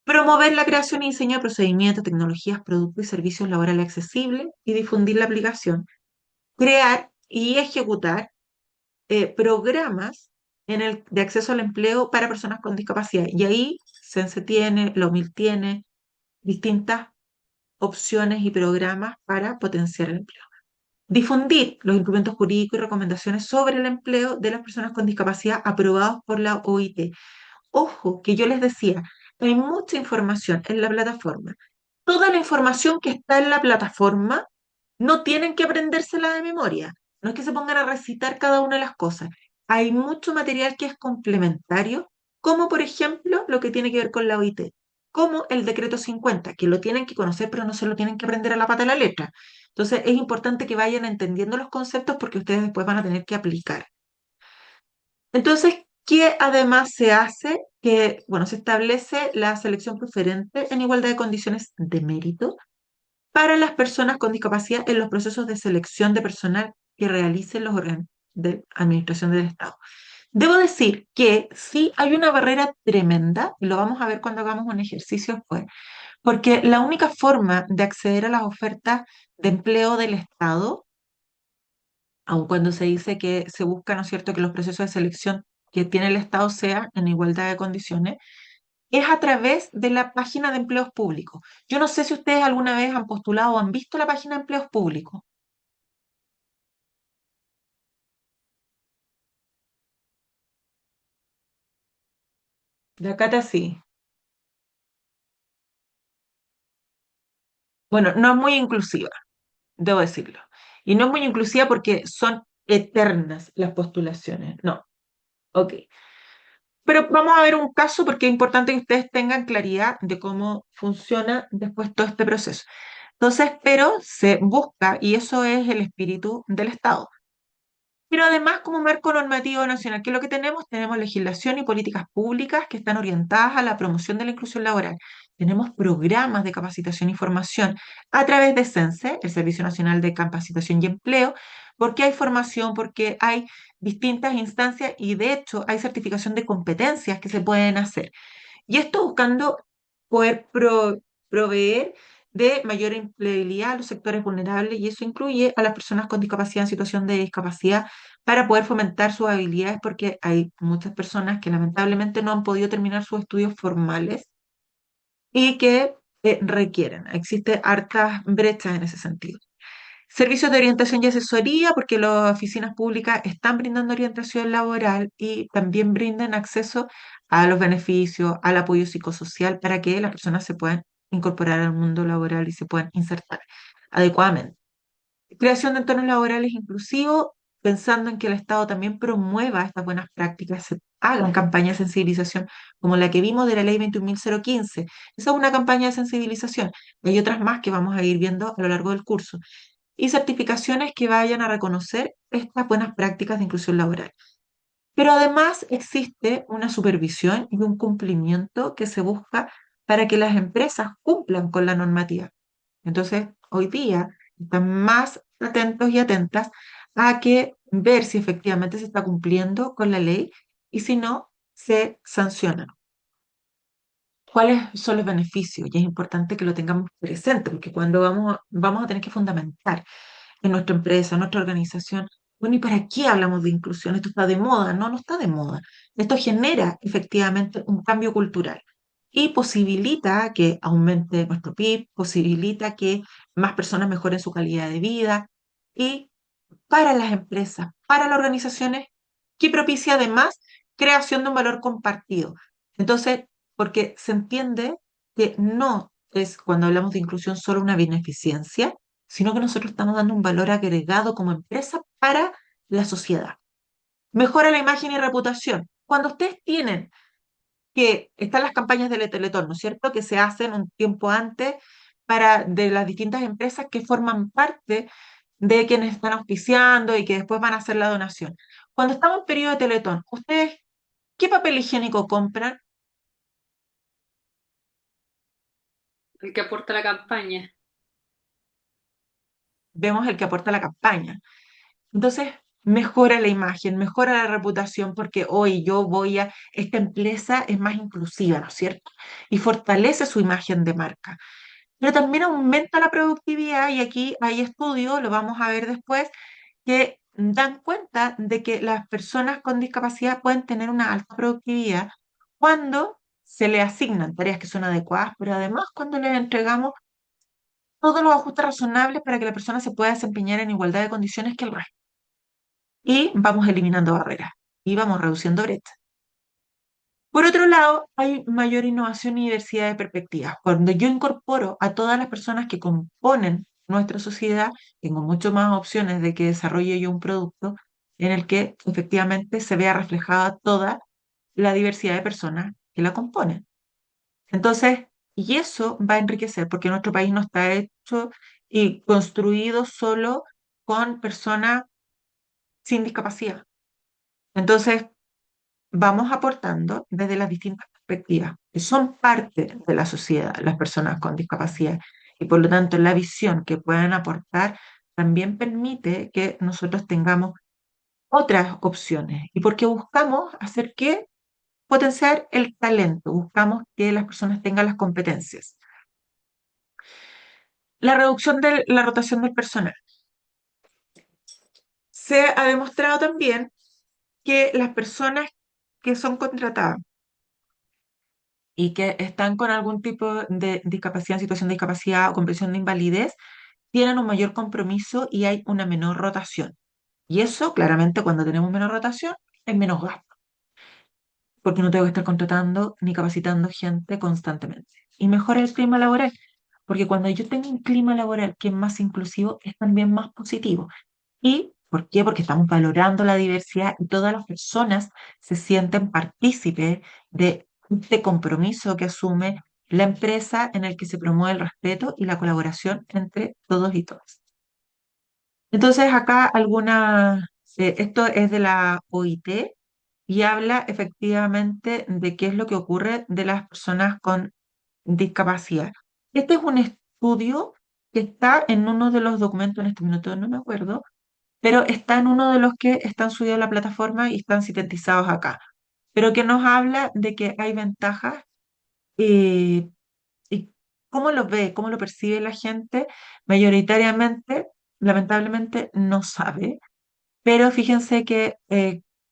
Promover la creación y diseño de procedimientos, tecnologías, productos y servicios laborales accesibles y difundir la aplicación. Crear y ejecutar programas de acceso al empleo para personas con discapacidad. Y ahí Sense tiene, la UMIL tiene distintas opciones y programas para potenciar el empleo. Difundir los instrumentos jurídicos y recomendaciones sobre el empleo de las personas con discapacidad aprobados por la OIT. Ojo, que yo les decía, hay mucha información en la plataforma. Toda la información que está en la plataforma no tienen que aprendérsela de memoria. No es que se pongan a recitar cada una de las cosas. Hay mucho material que es complementario, como por ejemplo lo que tiene que ver con la OIT. como el decreto 50, que lo tienen que conocer, pero no se lo tienen que aprender a la pata de la letra. Entonces, es importante que vayan entendiendo los conceptos porque ustedes después van a tener que aplicar. Entonces, ¿qué además se hace? Que, bueno, se establece la selección preferente en igualdad de condiciones de mérito para las personas con discapacidad en los procesos de selección de personal que realicen los órganos de administración del Estado. Debo decir que sí hay una barrera tremenda, y lo vamos a ver cuando hagamos un ejercicio después, porque la única forma de acceder a las ofertas de empleo del Estado, aun cuando se dice que se busca, ¿no es cierto?, que los procesos de selección que tiene el Estado sean en igualdad de condiciones, es a través de la página de empleos públicos. Yo no sé si ustedes alguna vez han postulado o han visto la página de empleos públicos. De acá sí. Bueno, no es muy inclusiva, debo decirlo. Y no es muy inclusiva porque son eternas las postulaciones. No, ok. Pero vamos a ver un caso porque es importante que ustedes tengan claridad de cómo funciona después todo este proceso. Entonces, pero se busca, y eso es el espíritu del Estado. Pero además, como marco normativo nacional, ¿qué es lo que tenemos? Tenemos legislación y políticas públicas que están orientadas a la promoción de la inclusión laboral. Tenemos programas de capacitación y formación a través de CENSE, el Servicio Nacional de Capacitación y Empleo, porque hay formación, porque hay distintas instancias y de hecho hay certificación de competencias que se pueden hacer. Y esto buscando poder proveer de mayor empleabilidad a los sectores vulnerables y eso incluye a las personas con discapacidad en situación de discapacidad para poder fomentar sus habilidades porque hay muchas personas que lamentablemente no han podido terminar sus estudios formales y que requieren. Existe hartas brechas en ese sentido. Servicios de orientación y asesoría, porque las oficinas públicas están brindando orientación laboral y también brindan acceso a los beneficios, al apoyo psicosocial para que las personas se puedan incorporar al mundo laboral y se puedan insertar adecuadamente. Creación de entornos laborales inclusivos, pensando en que el Estado también promueva estas buenas prácticas, se hagan campañas de sensibilización como la que vimos de la Ley 21.015. Esa es una campaña de sensibilización. Hay otras más que vamos a ir viendo a lo largo del curso y certificaciones que vayan a reconocer estas buenas prácticas de inclusión laboral. Pero además existe una supervisión y un cumplimiento que se busca para que las empresas cumplan con la normativa. Entonces, hoy día están más atentos y atentas a que ver si efectivamente se está cumpliendo con la ley y si no, se sanciona. ¿Cuáles son los beneficios? Y es importante que lo tengamos presente, porque cuando vamos a tener que fundamentar en nuestra empresa, en nuestra organización. Bueno, ¿y para qué hablamos de inclusión? Esto está de moda. No, no está de moda. Esto genera efectivamente un cambio cultural y posibilita que aumente nuestro PIB, posibilita que más personas mejoren su calidad de vida y para las empresas, para las organizaciones, que propicia además creación de un valor compartido. Entonces, porque se entiende que no es cuando hablamos de inclusión solo una beneficencia, sino que nosotros estamos dando un valor agregado como empresa para la sociedad. Mejora la imagen y reputación. Cuando ustedes tienen que están las campañas de Teletón, ¿no es cierto?, que se hacen un tiempo antes de las distintas empresas que forman parte de quienes están auspiciando y que después van a hacer la donación. Cuando estamos en periodo de Teletón, ¿ustedes qué papel higiénico compran? El que aporta la campaña. Vemos el que aporta la campaña. Entonces, mejora la imagen, mejora la reputación, porque hoy esta empresa es más inclusiva, ¿no es cierto? Y fortalece su imagen de marca. Pero también aumenta la productividad y aquí hay estudios, lo vamos a ver después, que dan cuenta de que las personas con discapacidad pueden tener una alta productividad cuando se le asignan tareas que son adecuadas, pero además cuando les entregamos todos los ajustes razonables para que la persona se pueda desempeñar en igualdad de condiciones que el resto. Y vamos eliminando barreras y vamos reduciendo brechas. Por otro lado, hay mayor innovación y diversidad de perspectivas. Cuando yo incorporo a todas las personas que componen nuestra sociedad, tengo mucho más opciones de que desarrolle yo un producto en el que efectivamente se vea reflejada toda la diversidad de personas que la componen. Entonces, Y eso va a enriquecer, porque nuestro país no está hecho y construido solo con personas sin discapacidad. Entonces, vamos aportando desde las distintas perspectivas, que son parte de la sociedad, las personas con discapacidad, y por lo tanto la visión que puedan aportar también permite que nosotros tengamos otras opciones. ¿Y porque buscamos hacer qué? Potenciar el talento, buscamos que las personas tengan las competencias. La reducción de la rotación del personal. Se ha demostrado también que las personas que son contratadas y que están con algún tipo de discapacidad, situación de discapacidad o con pensión de invalidez, tienen un mayor compromiso y hay una menor rotación. Y eso, claramente, cuando tenemos menos rotación, es menos gasto, porque no tengo que estar contratando ni capacitando gente constantemente. Y mejora el clima laboral, porque cuando yo tengo un clima laboral que es más inclusivo, es también más positivo. ¿Y por qué? Porque estamos valorando la diversidad y todas las personas se sienten partícipes de este compromiso que asume la empresa en el que se promueve el respeto y la colaboración entre todos y todas. Entonces, acá esto es de la OIT y habla efectivamente de qué es lo que ocurre de las personas con discapacidad. Este es un estudio que está en uno de los documentos, en este minuto no me acuerdo, pero está en uno de los que están subidos a la plataforma y están sintetizados acá, pero que nos habla de que hay ventajas eh, y cómo lo ve, cómo lo percibe la gente, mayoritariamente, lamentablemente, no sabe, pero fíjense que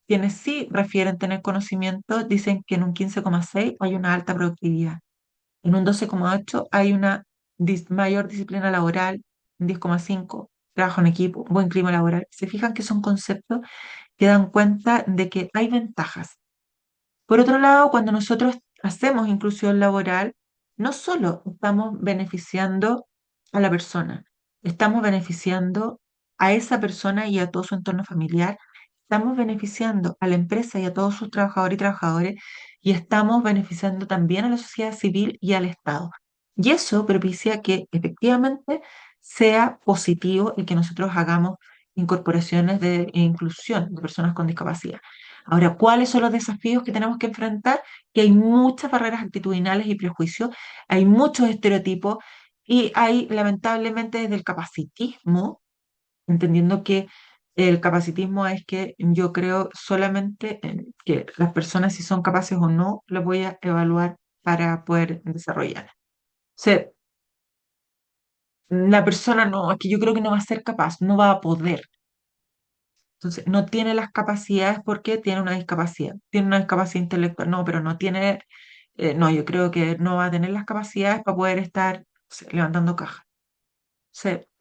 quienes sí refieren tener conocimiento dicen que en un 15,6 hay una alta productividad, en un 12,8 hay una mayor disciplina laboral, en 10,5 trabajo en equipo, buen clima laboral. Se fijan que son conceptos que dan cuenta de que hay ventajas. Por otro lado, cuando nosotros hacemos inclusión laboral, no solo estamos beneficiando a la persona, estamos beneficiando a esa persona y a todo su entorno familiar, estamos beneficiando a la empresa y a todos sus trabajadores y trabajadoras, y estamos beneficiando también a la sociedad civil y al Estado. Y eso propicia que efectivamente sea positivo el que nosotros hagamos incorporaciones de inclusión de personas con discapacidad. Ahora, ¿cuáles son los desafíos que tenemos que enfrentar? Que hay muchas barreras actitudinales y prejuicios, hay muchos estereotipos y hay, lamentablemente, desde el capacitismo, entendiendo que el capacitismo es que yo creo solamente en que las personas, si son capaces o no, las voy a evaluar para poder desarrollar. O sea, la persona no, es que yo creo que no va a ser capaz, no va a poder. Entonces, no tiene las capacidades porque tiene una discapacidad. Tiene una discapacidad intelectual, no, pero no tiene, no, yo creo que no va a tener las capacidades para poder estar, no sé, levantando cajas.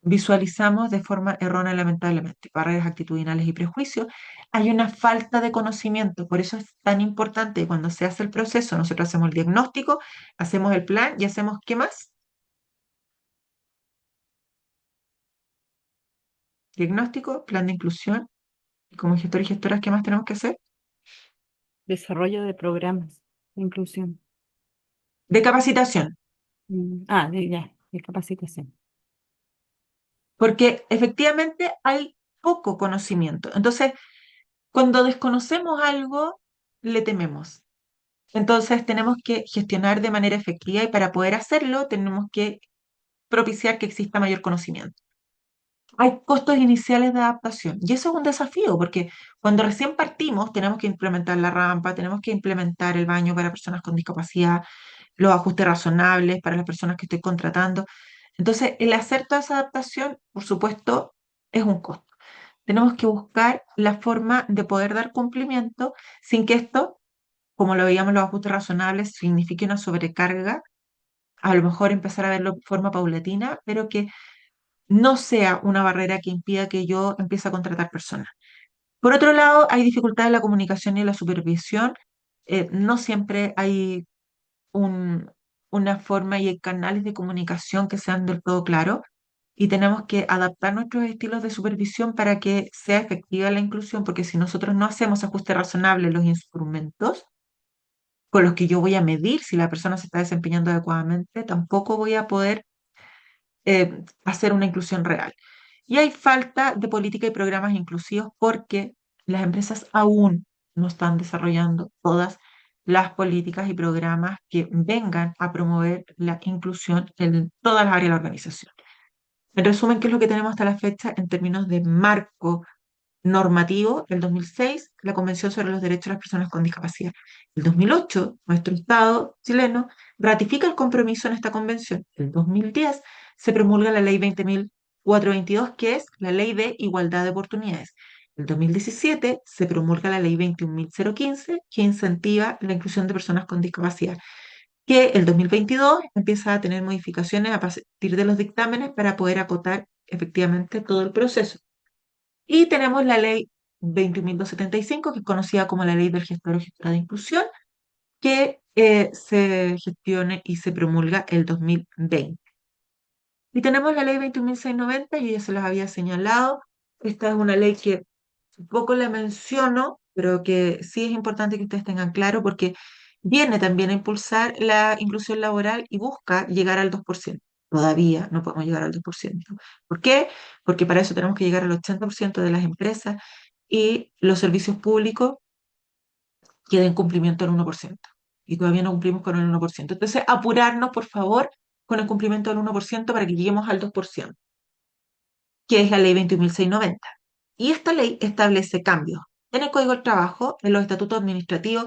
Visualizamos de forma errónea, lamentablemente, barreras actitudinales y prejuicios. Hay una falta de conocimiento, por eso es tan importante cuando se hace el proceso, nosotros hacemos el diagnóstico, hacemos el plan y hacemos, ¿qué más? Diagnóstico, plan de inclusión, y como gestor y gestoras, ¿qué más tenemos que hacer? Desarrollo de programas de inclusión. De capacitación. De capacitación. Porque efectivamente hay poco conocimiento. Entonces, cuando desconocemos algo, le tememos. Entonces, tenemos que gestionar de manera efectiva y para poder hacerlo, tenemos que propiciar que exista mayor conocimiento. Hay costos iniciales de adaptación y eso es un desafío porque cuando recién partimos tenemos que implementar la rampa, tenemos que implementar el baño para personas con discapacidad, los ajustes razonables para las personas que estoy contratando. Entonces, el hacer toda esa adaptación, por supuesto, es un costo. Tenemos que buscar la forma de poder dar cumplimiento sin que esto, como lo veíamos los ajustes razonables, signifique una sobrecarga, a lo mejor empezar a verlo de forma paulatina, pero que no sea una barrera que impida que yo empiece a contratar personas. Por otro lado, hay dificultades en la comunicación y en la supervisión. No siempre hay un- una forma y hay canales de comunicación que sean del todo claros y tenemos que adaptar nuestros estilos de supervisión para que sea efectiva la inclusión, porque si nosotros no hacemos ajuste razonable en los instrumentos, con los que yo voy a medir si la persona se está desempeñando adecuadamente, tampoco voy a poder hacer una inclusión real. Y hay falta de política y programas inclusivos porque las empresas aún no están desarrollando todas las políticas y programas que vengan a promover la inclusión en todas las áreas de la organización. En resumen, ¿qué es lo que tenemos hasta la fecha en términos de marco normativo? El 2006, la Convención sobre los Derechos de las Personas con Discapacidad. El 2008, nuestro Estado chileno ratifica el compromiso en esta convención. El 2010 se promulga la Ley 20.422, que es la Ley de Igualdad de Oportunidades. El 2017 se promulga la Ley 21.015, que incentiva la inclusión de personas con discapacidad, que el 2022 empieza a tener modificaciones a partir de los dictámenes para poder acotar efectivamente todo el proceso. Y tenemos la ley 21.275, que es conocida como la ley del gestor o gestora de inclusión, que se gestione y se promulga el 2020. Y tenemos la ley 21.690, yo ya se los había señalado. Esta es una ley que un poco la menciono, pero que sí es importante que ustedes tengan claro porque viene también a impulsar la inclusión laboral y busca llegar al 2%. Todavía no podemos llegar al 2%. ¿Por qué? Porque para eso tenemos que llegar al 80% de las empresas y los servicios públicos queden en cumplimiento al 1%. Y todavía no cumplimos con el 1%. Entonces, apurarnos, por favor, con el cumplimiento del 1% para que lleguemos al 2%, que es la ley 21.690. Y esta ley establece cambios en el Código del Trabajo, en los estatutos administrativos,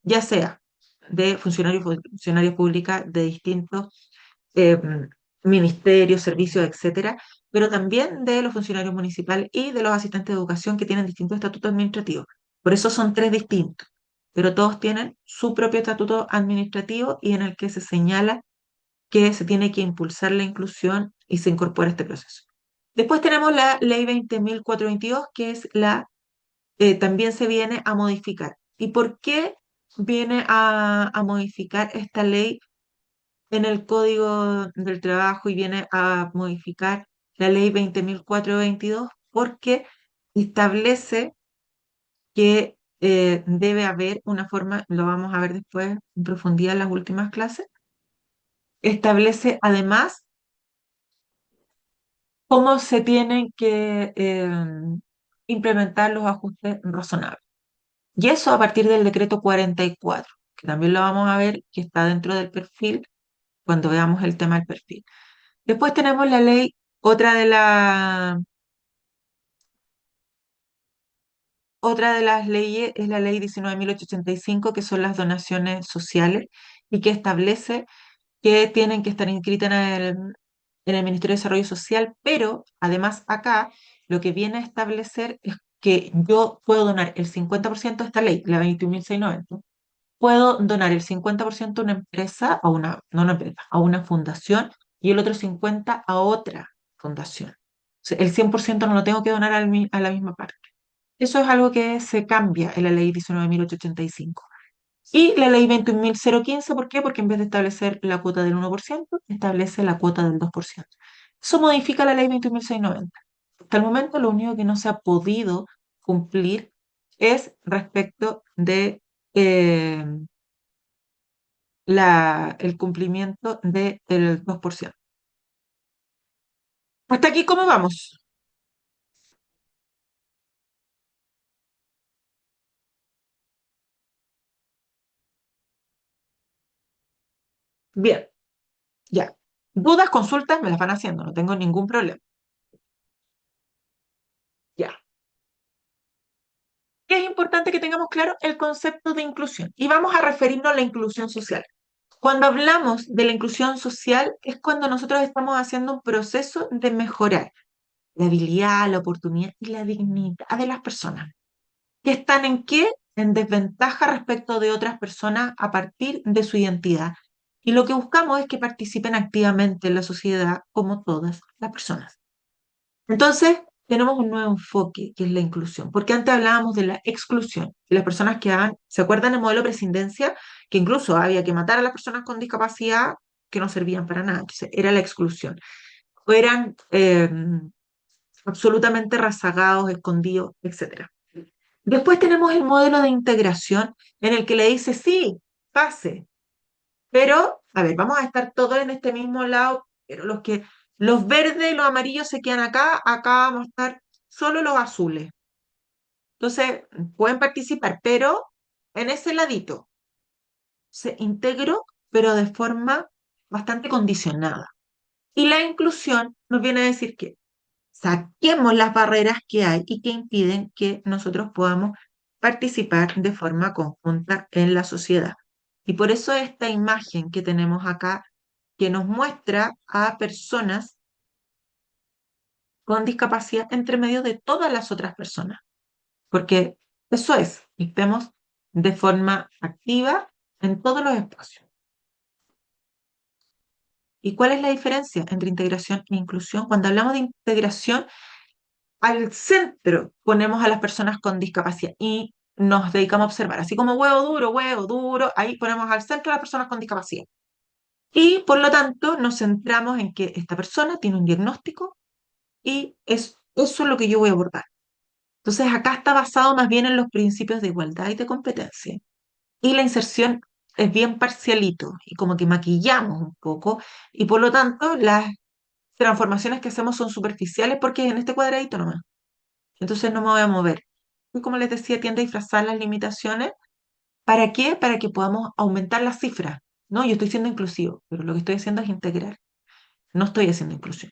ya sea de funcionarios y funcionarias públicas de distintos eh, ministerios, servicios, etcétera, pero también de los funcionarios municipales y de los asistentes de educación que tienen distintos estatutos administrativos. Por eso son tres distintos, pero todos tienen su propio estatuto administrativo y en el que se señala que se tiene que impulsar la inclusión y se incorpora este proceso. Después tenemos la ley 20.422, que es también se viene a modificar. ¿Y por qué viene a modificar esta ley en el Código del Trabajo y viene a modificar la ley 20.422? Porque establece que debe haber una forma, lo vamos a ver después en profundidad en las últimas clases, establece además cómo se tienen que implementar los ajustes razonables. Y eso a partir del decreto 44, que también lo vamos a ver, que está dentro del perfil cuando veamos el tema del perfil. Después tenemos la ley, otra de otra de las leyes es la ley 19.885, que son las donaciones sociales y que establece que tienen que estar inscritas en el Ministerio de Desarrollo Social, pero además acá lo que viene a establecer es que yo puedo donar el 50% de esta ley, la 21.690, puedo donar el 50% a una empresa, no una empresa, a una fundación y el otro 50% a otra fundación. O sea, el 100% no lo tengo que donar a la misma parte. Eso es algo que se cambia en la ley 19.885. Y la ley 21.015, ¿por qué? Porque en vez de establecer la cuota del 1%, establece la cuota del 2%. Eso modifica la ley 21.690. Hasta el momento lo único que no se ha podido cumplir es respecto de eh, el cumplimiento del 2%. Hasta aquí, ¿cómo vamos? Bien, ya. Dudas, consultas, me las van haciendo, no tengo ningún problema. Ya. Que es importante que tengamos claro el concepto de inclusión y vamos a referirnos a la inclusión social. Cuando hablamos de la inclusión social es cuando nosotros estamos haciendo un proceso de mejorar la habilidad, la oportunidad y la dignidad de las personas. ¿Que están en qué? En desventaja respecto de otras personas a partir de su identidad. Y lo que buscamos es que participen activamente en la sociedad como todas las personas. Entonces, tenemos un nuevo enfoque, que es la inclusión, porque antes hablábamos de la exclusión, y las personas ¿se acuerdan del modelo de presidencia? Que incluso había que matar a las personas con discapacidad que no servían para nada, entonces era la exclusión. O eran absolutamente rezagados, escondidos, etcétera. Después tenemos el modelo de integración en el que le dice, sí, pase. Pero, a ver, vamos a estar todos en este mismo lado, pero los verdes y los amarillos se quedan acá vamos a estar solo los azules. Entonces, pueden participar, pero en ese ladito se integró, pero de forma bastante condicionada. Y la inclusión nos viene a decir que saquemos las barreras que hay y que impiden que nosotros podamos participar de forma conjunta en la sociedad. Y por eso esta imagen que tenemos acá, que nos muestra a personas con discapacidad entre medio de todas las otras personas, porque eso es, y estemos de forma activa en todos los espacios. ¿Y cuál es la diferencia entre integración e inclusión? Cuando hablamos de integración, al centro ponemos a las personas con discapacidad y nos dedicamos a observar, así como huevo duro, ahí ponemos al centro a las personas con discapacidad. Y por lo tanto nos centramos en que esta persona tiene un diagnóstico y eso es lo que yo voy a abordar. Entonces acá está basado más bien en los principios de igualdad y de competencia. Y la inserción es bien parcialito y como que maquillamos un poco y por lo tanto las transformaciones que hacemos son superficiales porque es en este cuadradito nomás. Entonces no me voy a mover. Y como les decía, tiende a disfrazar las limitaciones. ¿Para qué? Para que podamos aumentar las cifras. No, yo estoy siendo inclusivo, pero lo que estoy haciendo es integrar. No estoy haciendo inclusión.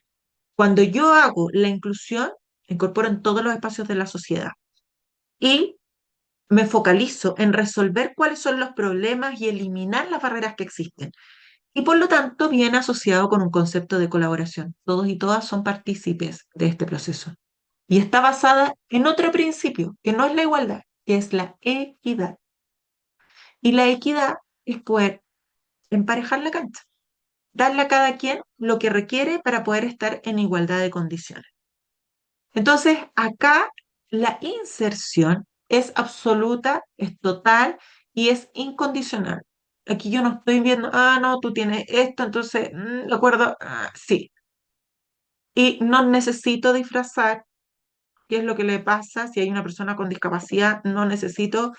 Cuando yo hago la inclusión, incorporo en todos los espacios de la sociedad y me focalizo en resolver cuáles son los problemas y eliminar las barreras que existen. Y por lo tanto viene asociado con un concepto de colaboración. Todos y todas son partícipes de este proceso. Y está basada en otro principio, que no es la igualdad, que es la equidad. Y la equidad es poder emparejar la cancha, darle a cada quien lo que requiere para poder estar en igualdad de condiciones. Entonces, acá la inserción es absoluta, es total y es incondicional. Aquí yo no estoy viendo, no, tú tienes esto, entonces, ¿de acuerdo? Sí. Y no necesito disfrazar qué es lo que le pasa si hay una persona con discapacidad, no necesito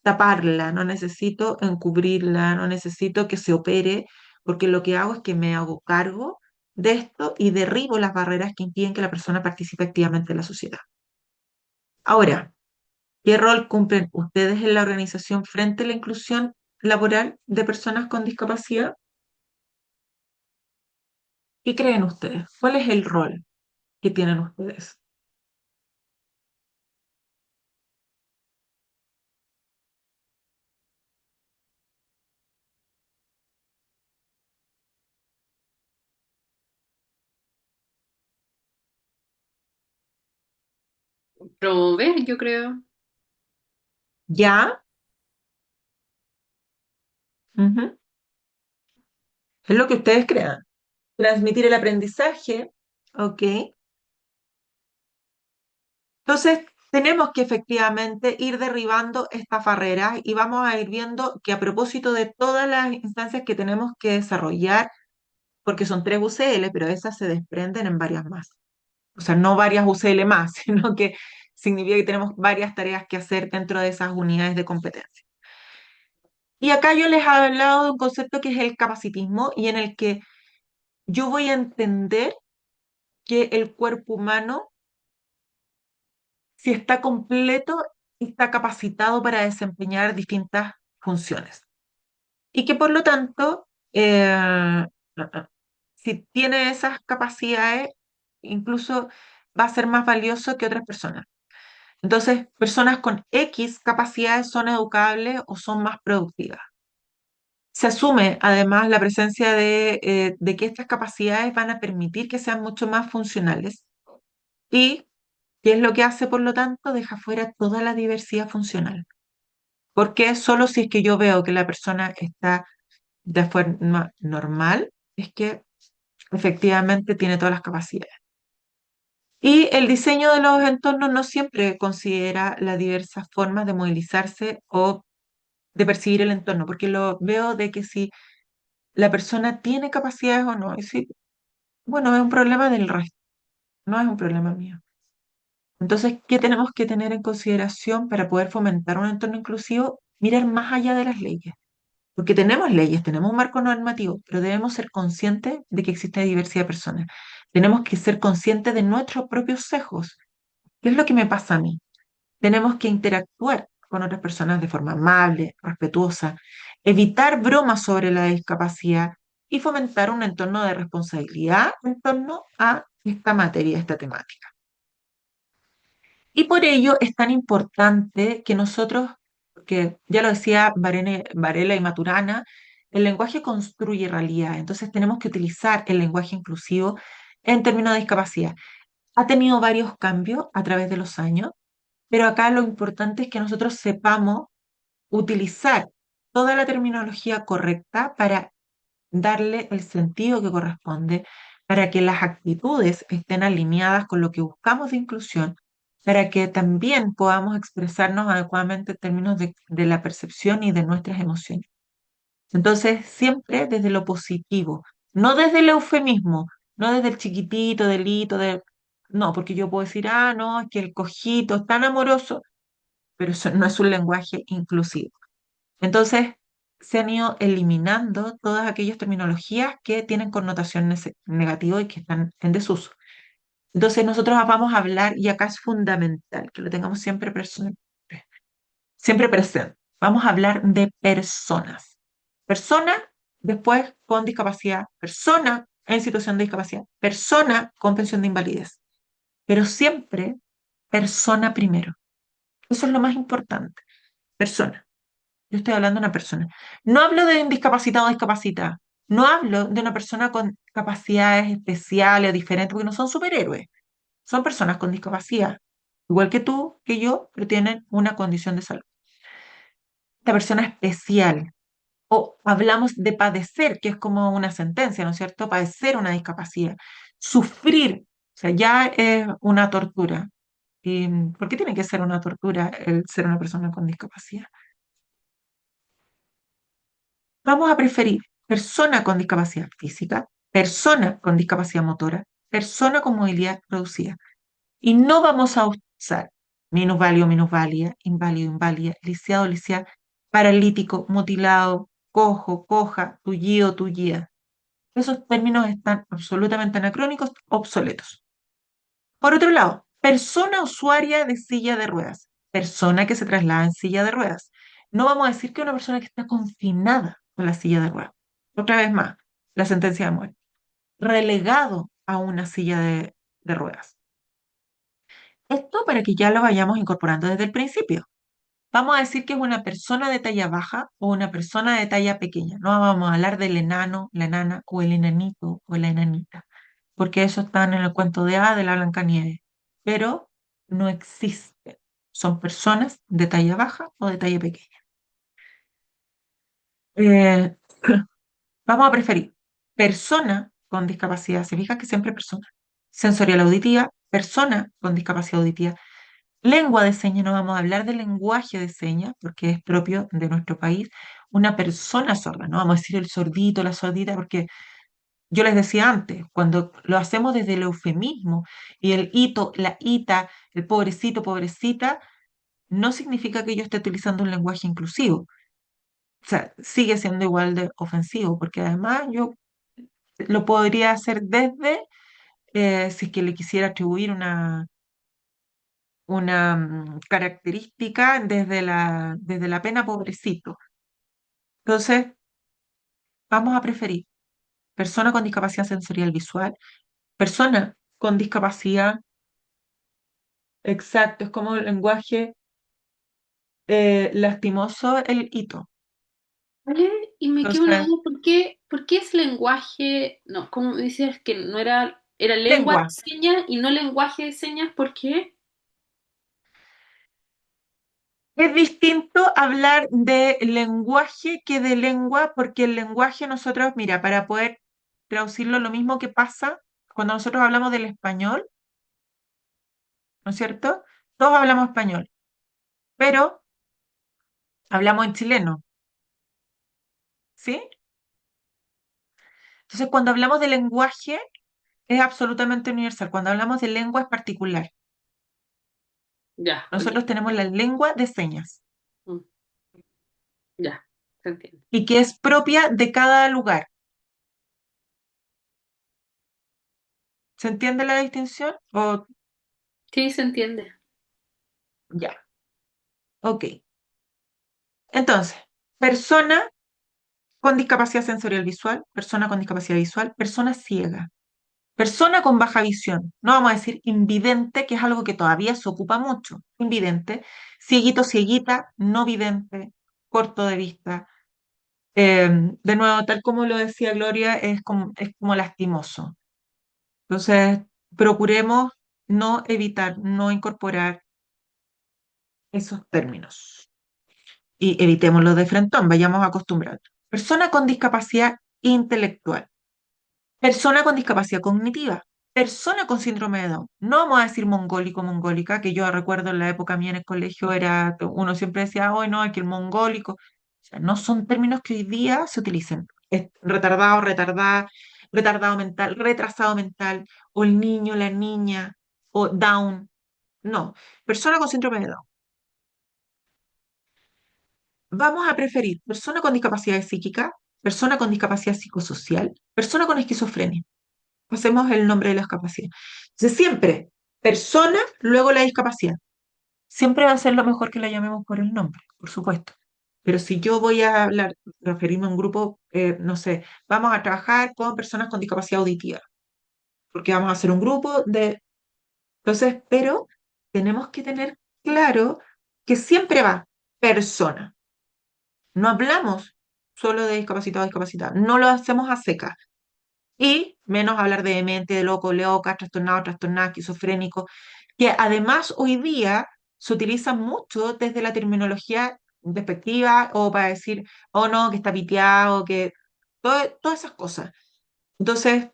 taparla, no necesito encubrirla, no necesito que se opere, porque lo que hago es que me hago cargo de esto y derribo las barreras que impiden que la persona participe activamente en la sociedad. Ahora, ¿qué rol cumplen ustedes en la organización frente a la inclusión laboral de personas con discapacidad? ¿Qué creen ustedes? ¿Cuál es el rol que tienen ustedes? Promover, yo creo. ¿Ya? Ujú. Es lo que ustedes crean. Transmitir el aprendizaje, ¿ok? Entonces, tenemos que efectivamente ir derribando estas barreras y vamos a ir viendo que a propósito de todas las instancias que tenemos que desarrollar, porque son 3 UCL, pero esas se desprenden en varias más. O sea, no varias UCL más, sino que significa que tenemos varias tareas que hacer dentro de esas unidades de competencia. Y acá yo les he hablado de un concepto que es el capacitismo y en el que yo voy a entender que el cuerpo humano, si está completo, está capacitado para desempeñar distintas funciones. Y que por lo tanto, si tiene esas capacidades, incluso va a ser más valioso que otras personas. Entonces, personas con X capacidades son educables o son más productivas. Se asume además la presencia de que estas capacidades van a permitir que sean mucho más funcionales y ¿qué es lo que hace, por lo tanto? Deja fuera toda la diversidad funcional. Porque solo si es que yo veo que la persona está de forma normal, es que efectivamente tiene todas las capacidades. Y el diseño de los entornos no siempre considera las diversas formas de movilizarse o de percibir el entorno, porque lo veo de que si la persona tiene capacidades o no, y si, bueno, es un problema del resto, no es un problema mío. Entonces, ¿qué tenemos que tener en consideración para poder fomentar un entorno inclusivo? Mirar más allá de las leyes. porque tenemos leyes, tenemos un marco normativo, pero debemos ser conscientes de que existe diversidad de personas. Tenemos que ser conscientes de nuestros propios sesgos. ¿Qué es lo que me pasa a mí? Tenemos que interactuar con otras personas de forma amable, respetuosa, evitar bromas sobre la discapacidad y fomentar un entorno de responsabilidad en torno a esta materia, esta temática. Y por ello es tan importante que nosotros, que ya lo decía Varela y Maturana, el lenguaje construye realidad. Entonces tenemos que utilizar el lenguaje inclusivo en términos de discapacidad. Ha tenido varios cambios a través de los años, pero acá lo importante es que nosotros sepamos utilizar toda la terminología correcta para darle el sentido que corresponde, para que las actitudes estén alineadas con lo que buscamos de inclusión, para que también podamos expresarnos adecuadamente en términos de la percepción y de nuestras emociones. Entonces, siempre desde lo positivo, no desde el eufemismo, no desde el chiquitito, delito, no, porque yo puedo decir, ah, no, es que el cojito es tan amoroso, pero eso no es un lenguaje inclusivo. Entonces, se han ido eliminando todas aquellas terminologías que tienen connotación negativa y que están en desuso. Entonces, nosotros vamos a hablar, y acá es fundamental que lo tengamos siempre presente. Vamos a hablar de personas. Persona, después con discapacidad, persona en situación de discapacidad, persona con pensión de invalidez, pero siempre persona primero. Eso es lo más importante. Persona. Yo estoy hablando de una persona. No hablo de un discapacitado o discapacitada. No hablo de una persona con capacidades especiales o diferentes, porque no son superhéroes. Son personas con discapacidad, igual que tú, que yo, pero tienen una condición de salud. Esta persona especial. O hablamos de padecer, que es como una sentencia, ¿no es cierto? Padecer una discapacidad. Sufrir, o sea, ya es una tortura. ¿Y por qué tiene que ser una tortura el ser una persona con discapacidad? Vamos a preferir persona con discapacidad física, persona con discapacidad motora, persona con movilidad reducida. Y no vamos a usar minusválido, minusválida, inválido, inválida, lisiado, lisiada, paralítico, mutilado, cojo, coja, tullido, tullida. Esos términos están absolutamente anacrónicos, obsoletos. Por otro lado, persona usuaria de silla de ruedas, persona que se traslada en silla de ruedas. No vamos a decir que una persona que está confinada con la silla de ruedas. Otra vez más, la sentencia de muerte. Relegado a una silla de ruedas. Esto para que ya lo vayamos incorporando desde el principio. Vamos a decir que es una persona de talla baja o una persona de talla pequeña. No vamos a hablar del enano, la enana o el enanito o la enanita, porque eso está en el cuento de A de la Blancanieves. Pero no existe. Son personas de talla baja o de talla pequeña. Eh, vamos a preferir persona con discapacidad, se fija que siempre persona. Sensorial auditiva, persona con discapacidad auditiva. Lengua de señas, no vamos a hablar de lenguaje de señas, porque es propio de nuestro país. Una persona sorda, no vamos a decir el sordito, la sordita, porque yo les decía antes, cuando lo hacemos desde el eufemismo y el hito, la ita, el pobrecito, pobrecita, no significa que yo esté utilizando un lenguaje inclusivo. O sea, sigue siendo igual de ofensivo, porque además yo lo podría hacer desde, si es que le quisiera atribuir una característica desde la pena pobrecito. Entonces, vamos a preferir persona con discapacidad sensorial visual, persona con discapacidad, exacto, es como el lenguaje lastimoso, el hito. Vale, y me queda una Entonces, duda, por qué es lenguaje? No, ¿cómo dices que no era lengua de lengua. señas y no lenguaje de señas? ¿Por qué? Es distinto hablar de lenguaje que de lengua, porque el lenguaje nosotros, mira, para poder traducirlo, lo mismo que pasa cuando nosotros hablamos del español, ¿no es cierto? Todos hablamos español, pero hablamos en chileno, ¿sí? Entonces, cuando hablamos de lenguaje, es absolutamente universal. Cuando hablamos de lengua, es particular. Ya, ok. Nosotros tenemos la lengua de señas. Mm, ya, se entiende. y que es propia de cada lugar. ¿Se entiende la distinción? O Sí, se entiende. ya, ok. Entonces, persona con discapacidad sensorial visual, persona con discapacidad visual, persona ciega, persona con baja visión. No vamos a decir invidente, que es algo que todavía se ocupa mucho. Invidente, cieguito, cieguita, no vidente, corto de vista. De nuevo, tal como lo decía Gloria, es como lastimoso. Entonces, procuremos no evitar, no incorporar esos términos y evitémoslo de frentón, vayamos acostumbrando. Persona con discapacidad intelectual, persona con discapacidad cognitiva, persona con síndrome de Down. No vamos a decir mongólico, mongólica, que yo recuerdo en la época mía en el colegio uno siempre decía, hoy no, aquí el mongólico. O sea, no son términos que hoy día se utilicen. Es retardado, retardada, retardado mental, retrasado mental, o el niño, la niña, o Down. No, persona con síndrome de Down. Vamos a preferir persona con discapacidad psíquica, persona con discapacidad psicosocial, persona con esquizofrenia. Hacemos el nombre de las capacidades. Entonces, siempre persona, luego la discapacidad. Siempre va a ser lo mejor que la llamemos por el nombre, por supuesto. Pero si yo voy a hablar, referirme a un grupo, no sé, vamos a trabajar con personas con discapacidad auditiva, porque vamos a hacer un grupo de... Entonces, pero tenemos que tener claro que siempre va persona. No hablamos solo de discapacitado o discapacitada, no lo hacemos a secas. Y menos hablar de demente, de loco, loca, trastornado, trastornada, esquizofrénico, que además hoy día se utiliza mucho desde la terminología despectiva o para decir, oh no, que está piteado, que todas esas cosas. Entonces,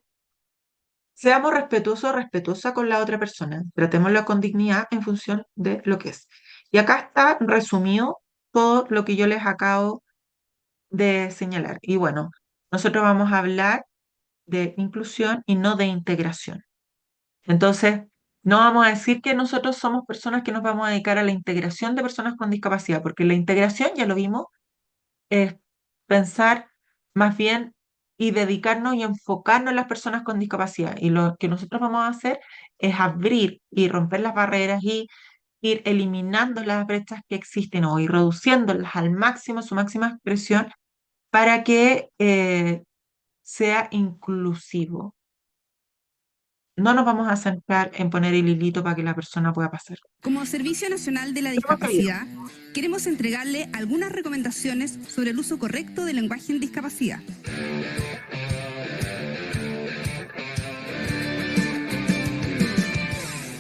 seamos respetuosos, respetuosa con la otra persona, tratémosla con dignidad en función de lo que es. Y acá está resumido todo lo que yo les acabo de señalar. Y bueno, nosotros vamos a hablar de inclusión y no de integración. Entonces, no vamos a decir que nosotros somos personas que nos vamos a dedicar a la integración de personas con discapacidad, porque la integración, ya lo vimos, es pensar más bien y dedicarnos y enfocarnos en las personas con discapacidad. Y lo que nosotros vamos a hacer es abrir y romper las barreras y ir eliminando las brechas que existen o ir reduciéndolas al máximo, su máxima expresión, para que sea inclusivo. No nos vamos a centrar en poner el hilito para que la persona pueda pasar. Como Servicio Nacional de la Tenemos que ir. Discapacidad, queremos entregarle algunas recomendaciones sobre el uso correcto del lenguaje en discapacidad.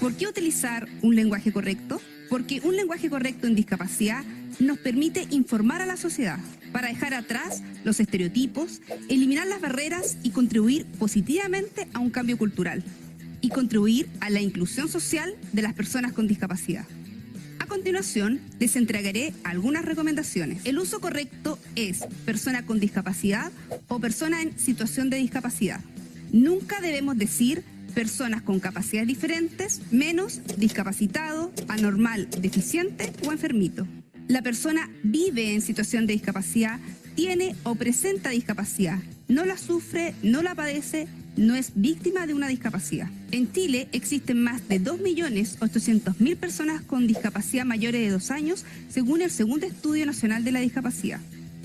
¿Por qué utilizar un lenguaje correcto? Porque un lenguaje correcto en discapacidad nos permite informar a la sociedad para dejar atrás los estereotipos, eliminar las barreras y contribuir positivamente a un cambio cultural y contribuir a la inclusión social de las personas con discapacidad. A continuación, les entregaré algunas recomendaciones. El uso correcto es persona con discapacidad o persona en situación de discapacidad. Nunca debemos decir personas con capacidades diferentes, menos discapacitado, anormal, deficiente o enfermito. La persona vive en situación de discapacidad, tiene o presenta discapacidad, no la sufre, no la padece, no es víctima de una discapacidad. En Chile existen más de 2.800.000 personas con discapacidad mayores de 2 años, según el segundo Estudio Nacional de la Discapacidad.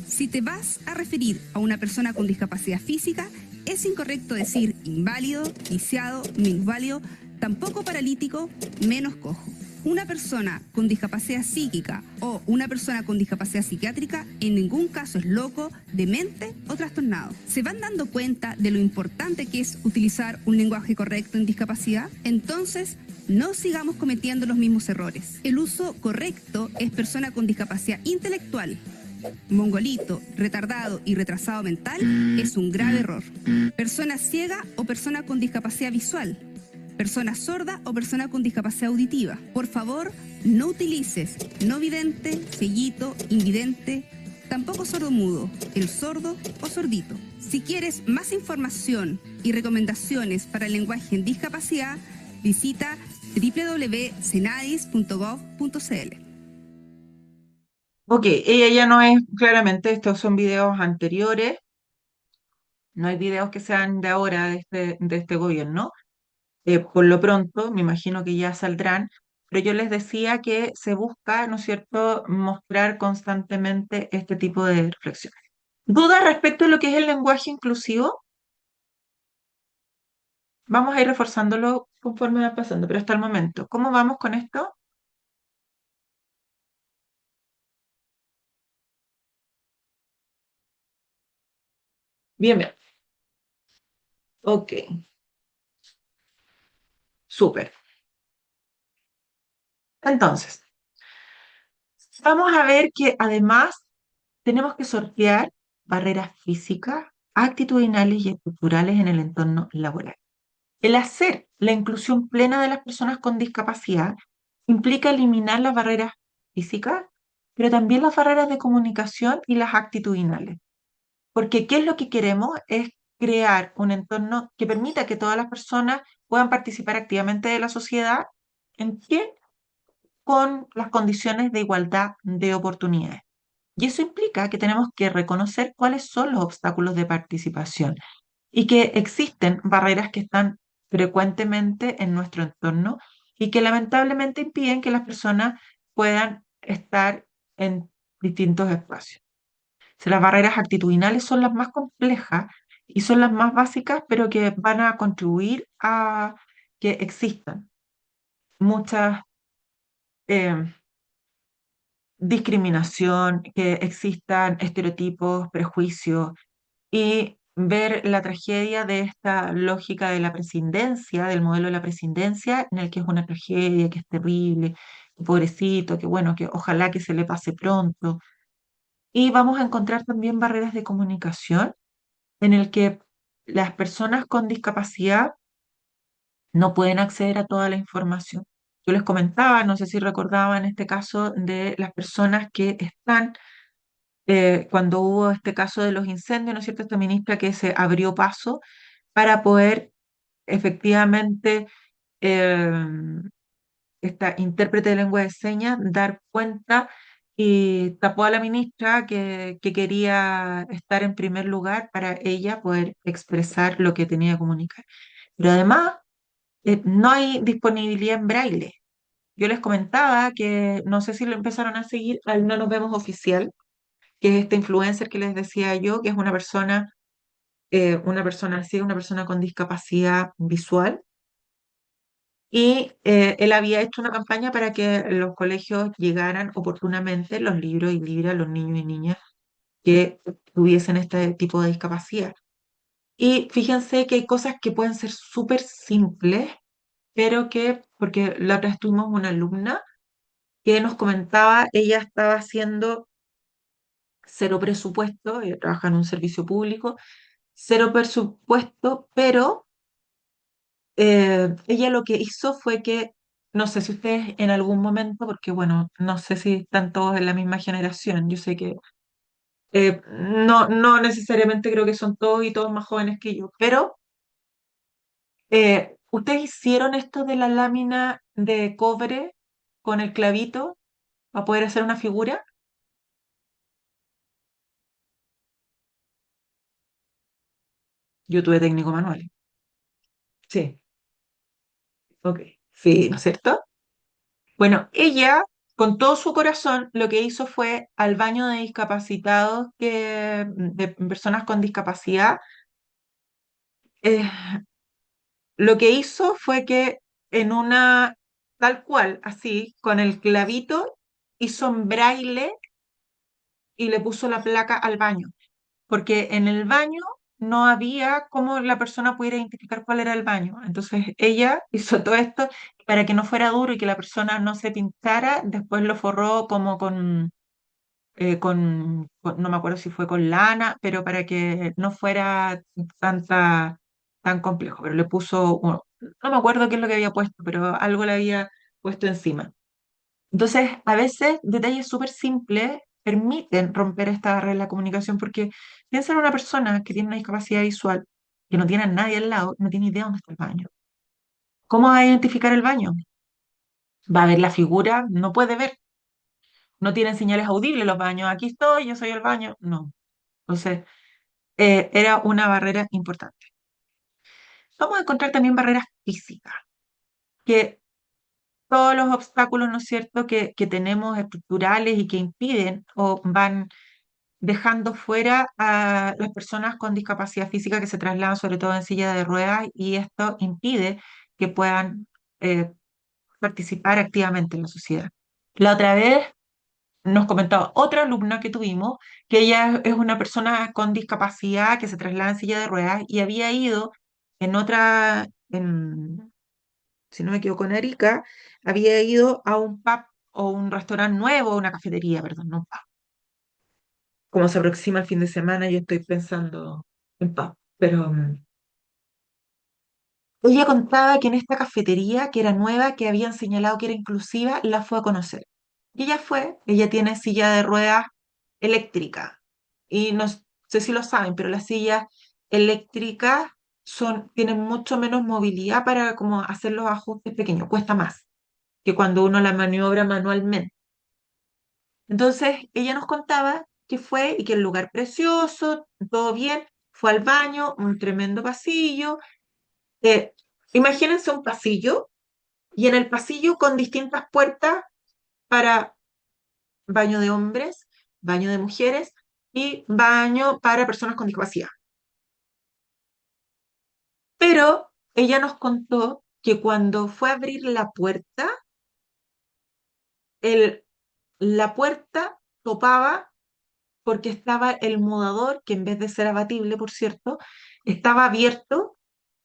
Si te vas a referir a una persona con discapacidad física, es incorrecto decir inválido, lisiado, minusválido, tampoco paralítico, menos cojo. Una persona con discapacidad psíquica o una persona con discapacidad psiquiátrica en ningún caso es loco, demente o trastornado. ¿Se van dando cuenta de lo importante que es utilizar un lenguaje correcto en discapacidad? Entonces, no sigamos cometiendo los mismos errores. El uso correcto es persona con discapacidad intelectual. Mongolito, retardado y retrasado mental es un grave error. Persona ciega o persona con discapacidad visual. Persona sorda o persona con discapacidad auditiva. Por favor, no utilices no vidente, cieguito, invidente, tampoco sordomudo, el sordo o sordito. Si quieres más información y recomendaciones para el lenguaje en discapacidad, visita www.cenadis.gov.cl. Ok, ella ya no es, claramente, estos son videos anteriores, no hay videos que sean de ahora, de este gobierno. Por lo pronto, me imagino que ya saldrán, pero yo les decía que se busca, ¿no es cierto?, mostrar constantemente este tipo de reflexiones. ¿Dudas respecto a lo que es el lenguaje inclusivo? Vamos a ir reforzándolo conforme va pasando, pero hasta el momento, ¿cómo vamos con esto? Bien, bien. Ok, súper. Entonces, vamos a ver que además tenemos que sortear barreras físicas, actitudinales y estructurales en el entorno laboral. El hacer la inclusión plena de las personas con discapacidad implica eliminar las barreras físicas, pero también las barreras de comunicación y las actitudinales. Porque ¿qué es lo que queremos? Es crear un entorno que permita que todas las personas puedan participar activamente de la sociedad. ¿En qué? Con las condiciones de igualdad de oportunidades. Y eso implica que tenemos que reconocer cuáles son los obstáculos de participación y que existen barreras que están frecuentemente en nuestro entorno y que lamentablemente impiden que las personas puedan estar en distintos espacios. Si las barreras actitudinales son las más complejas y son las más básicas, pero que van a contribuir a que existan muchas eh, discriminación, que existan estereotipos, prejuicios y ver la tragedia de esta lógica de la presidencia, del modelo de la presidencia, en el que es una tragedia, que es terrible, pobrecito, que bueno, que ojalá que se le pase pronto. Y vamos a encontrar también barreras de comunicación en el que las personas con discapacidad no pueden acceder a toda la información. Yo les comentaba, no sé si recordaban este caso de las personas que están, cuando hubo este caso de los incendios, ¿no es cierto? Esta ministra que se abrió paso para poder efectivamente, eh, esta intérprete de lengua de señas, dar cuenta y tapó a la ministra que quería estar en primer lugar para ella poder expresar lo que tenía que comunicar. Pero además, no hay disponibilidad en braille. Yo les comentaba que no sé si lo empezaron a seguir al No Nos Vemos Oficial, que es este influencer que les decía yo, que es una persona así, una persona con discapacidad visual. Y él había hecho una campaña para que los colegios llegaran oportunamente los libros y libras a los niños y niñas que tuviesen este tipo de discapacidad. Y fíjense que hay cosas que pueden ser súper simples, pero que, porque la otra vez tuvimos una alumna que nos comentaba, ella estaba haciendo cero presupuesto, ella trabaja en un servicio público, cero presupuesto, pero ella lo que hizo fue que, no sé si ustedes en algún momento, porque bueno, no sé si están todos en la misma generación, yo sé que no necesariamente creo que son todos y todos más jóvenes que yo, pero ¿ustedes hicieron esto de la lámina de cobre con el clavito para poder hacer una figura? Yo tuve técnico manual. Sí, ok. Sí, ¿no es cierto? Bueno, ella, con todo su corazón, lo que hizo fue al baño de discapacitados, de personas con discapacidad, eh, lo que hizo fue que en una, tal cual, así, con el clavito, hizo en braille y le puso la placa al baño, porque en el baño no había cómo la persona pudiera identificar cuál era el baño. Entonces ella hizo todo esto para que no fuera duro y que la persona no se pintara, después lo forró como no me acuerdo si fue con lana, pero para que no fuera tan complejo, pero le puso, no me acuerdo qué es lo que había puesto, pero algo le había puesto encima. Entonces, a veces detalles súper simples permiten romper esta barrera de la comunicación, porque piensa en una persona que tiene una discapacidad visual, que no tiene a nadie al lado, no tiene idea dónde está el baño. ¿Cómo va a identificar el baño? Va a ver la figura, no puede ver. no tienen señales audibles los baños. Aquí estoy, yo soy el baño. No. Entonces, era una barrera importante. Vamos a encontrar también barreras físicas, que todos los obstáculos, ¿no es cierto?, que tenemos estructurales y que impiden o van dejando fuera a las personas con discapacidad física que se trasladan sobre todo en silla de ruedas y esto impide que puedan eh, participar activamente en la sociedad. La otra vez nos comentaba otra alumna que tuvimos que ella es una persona con discapacidad que se traslada en silla de ruedas y había ido en otra, si no me equivoco, en Arica, había ido a un pub o un restaurante nuevo, una cafetería, perdón, no un pub. Como se aproxima el fin de semana, yo estoy pensando en pub, pero ella contaba que en esta cafetería, que era nueva, que habían señalado que era inclusiva, la fue a conocer. Y ella fue, ella tiene silla de ruedas eléctrica. Y no sé si lo saben, pero las sillas eléctricas tienen mucho menos movilidad para como hacer los ajustes pequeños, cuesta más que cuando uno la maniobra manualmente. Entonces, ella nos contaba que fue y que el lugar precioso, todo bien, fue al baño, un tremendo pasillo. eh, Imagínense un pasillo y en el pasillo con distintas puertas para baño de hombres, baño de mujeres y baño para personas con discapacidad. Pero ella nos contó que cuando fue a abrir la puerta, el, la puerta topaba porque estaba el mudador, que en vez de ser abatible, por cierto, estaba abierto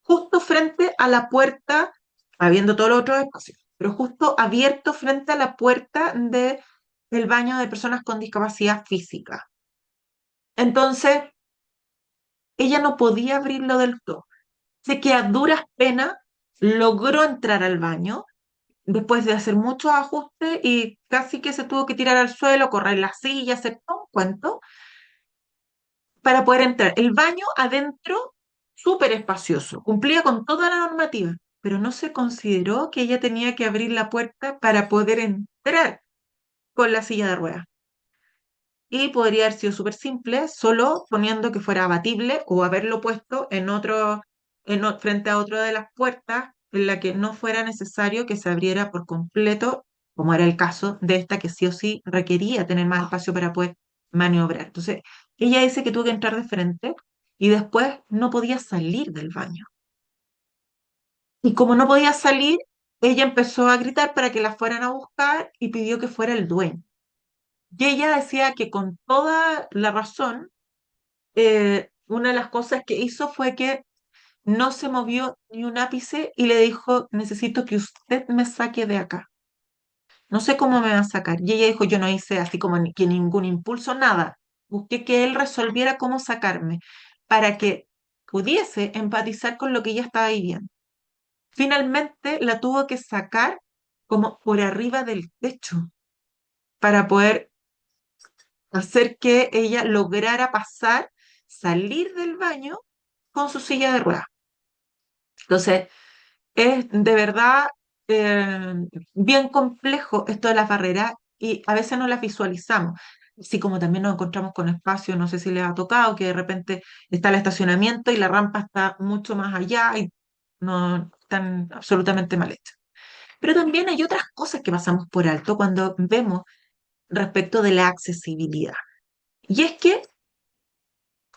justo frente a la puerta, habiendo todos los otros espacios, pero justo abierto frente a la puerta del baño de personas con discapacidad física. Entonces, ella no podía abrirlo del todo. Sé que a duras penas logró entrar al baño después de hacer muchos ajustes y casi que se tuvo que tirar al suelo, correr la silla, hacer todo un cuento para poder entrar. El baño adentro, súper espacioso, cumplía con toda la normativa, pero no se consideró que ella tenía que abrir la puerta para poder entrar con la silla de ruedas. Y podría haber sido súper simple, solo poniendo que fuera abatible o haberlo puesto en otro, frente a otra de las puertas en la que no fuera necesario que se abriera por completo, como era el caso de esta que sí o sí requería tener más espacio para poder maniobrar. Entonces, ella dice que tuvo que entrar de frente y después no podía salir del baño. Y como no podía salir, ella empezó a gritar para que la fueran a buscar y pidió que fuera el dueño. Y ella decía que con toda la razón, una de las cosas que hizo fue que no se movió ni un ápice y le dijo, necesito que usted me saque de acá. No sé cómo me va a sacar. Y ella dijo, yo no hice así como que ningún impulso, nada. Busqué que él resolviera cómo sacarme para que pudiese empatizar con lo que ella estaba viviendo. Finalmente la tuvo que sacar como por arriba del techo para poder hacer que ella lograra pasar, salir del baño con su silla de ruedas. Entonces, es de verdad eh, bien complejo esto de las barreras y a veces no las visualizamos. Así como también nos encontramos con espacios, no sé si les ha tocado, que de repente está el estacionamiento y la rampa está mucho más allá y no están absolutamente mal hechas. Pero también hay otras cosas que pasamos por alto cuando vemos respecto de la accesibilidad. Y es que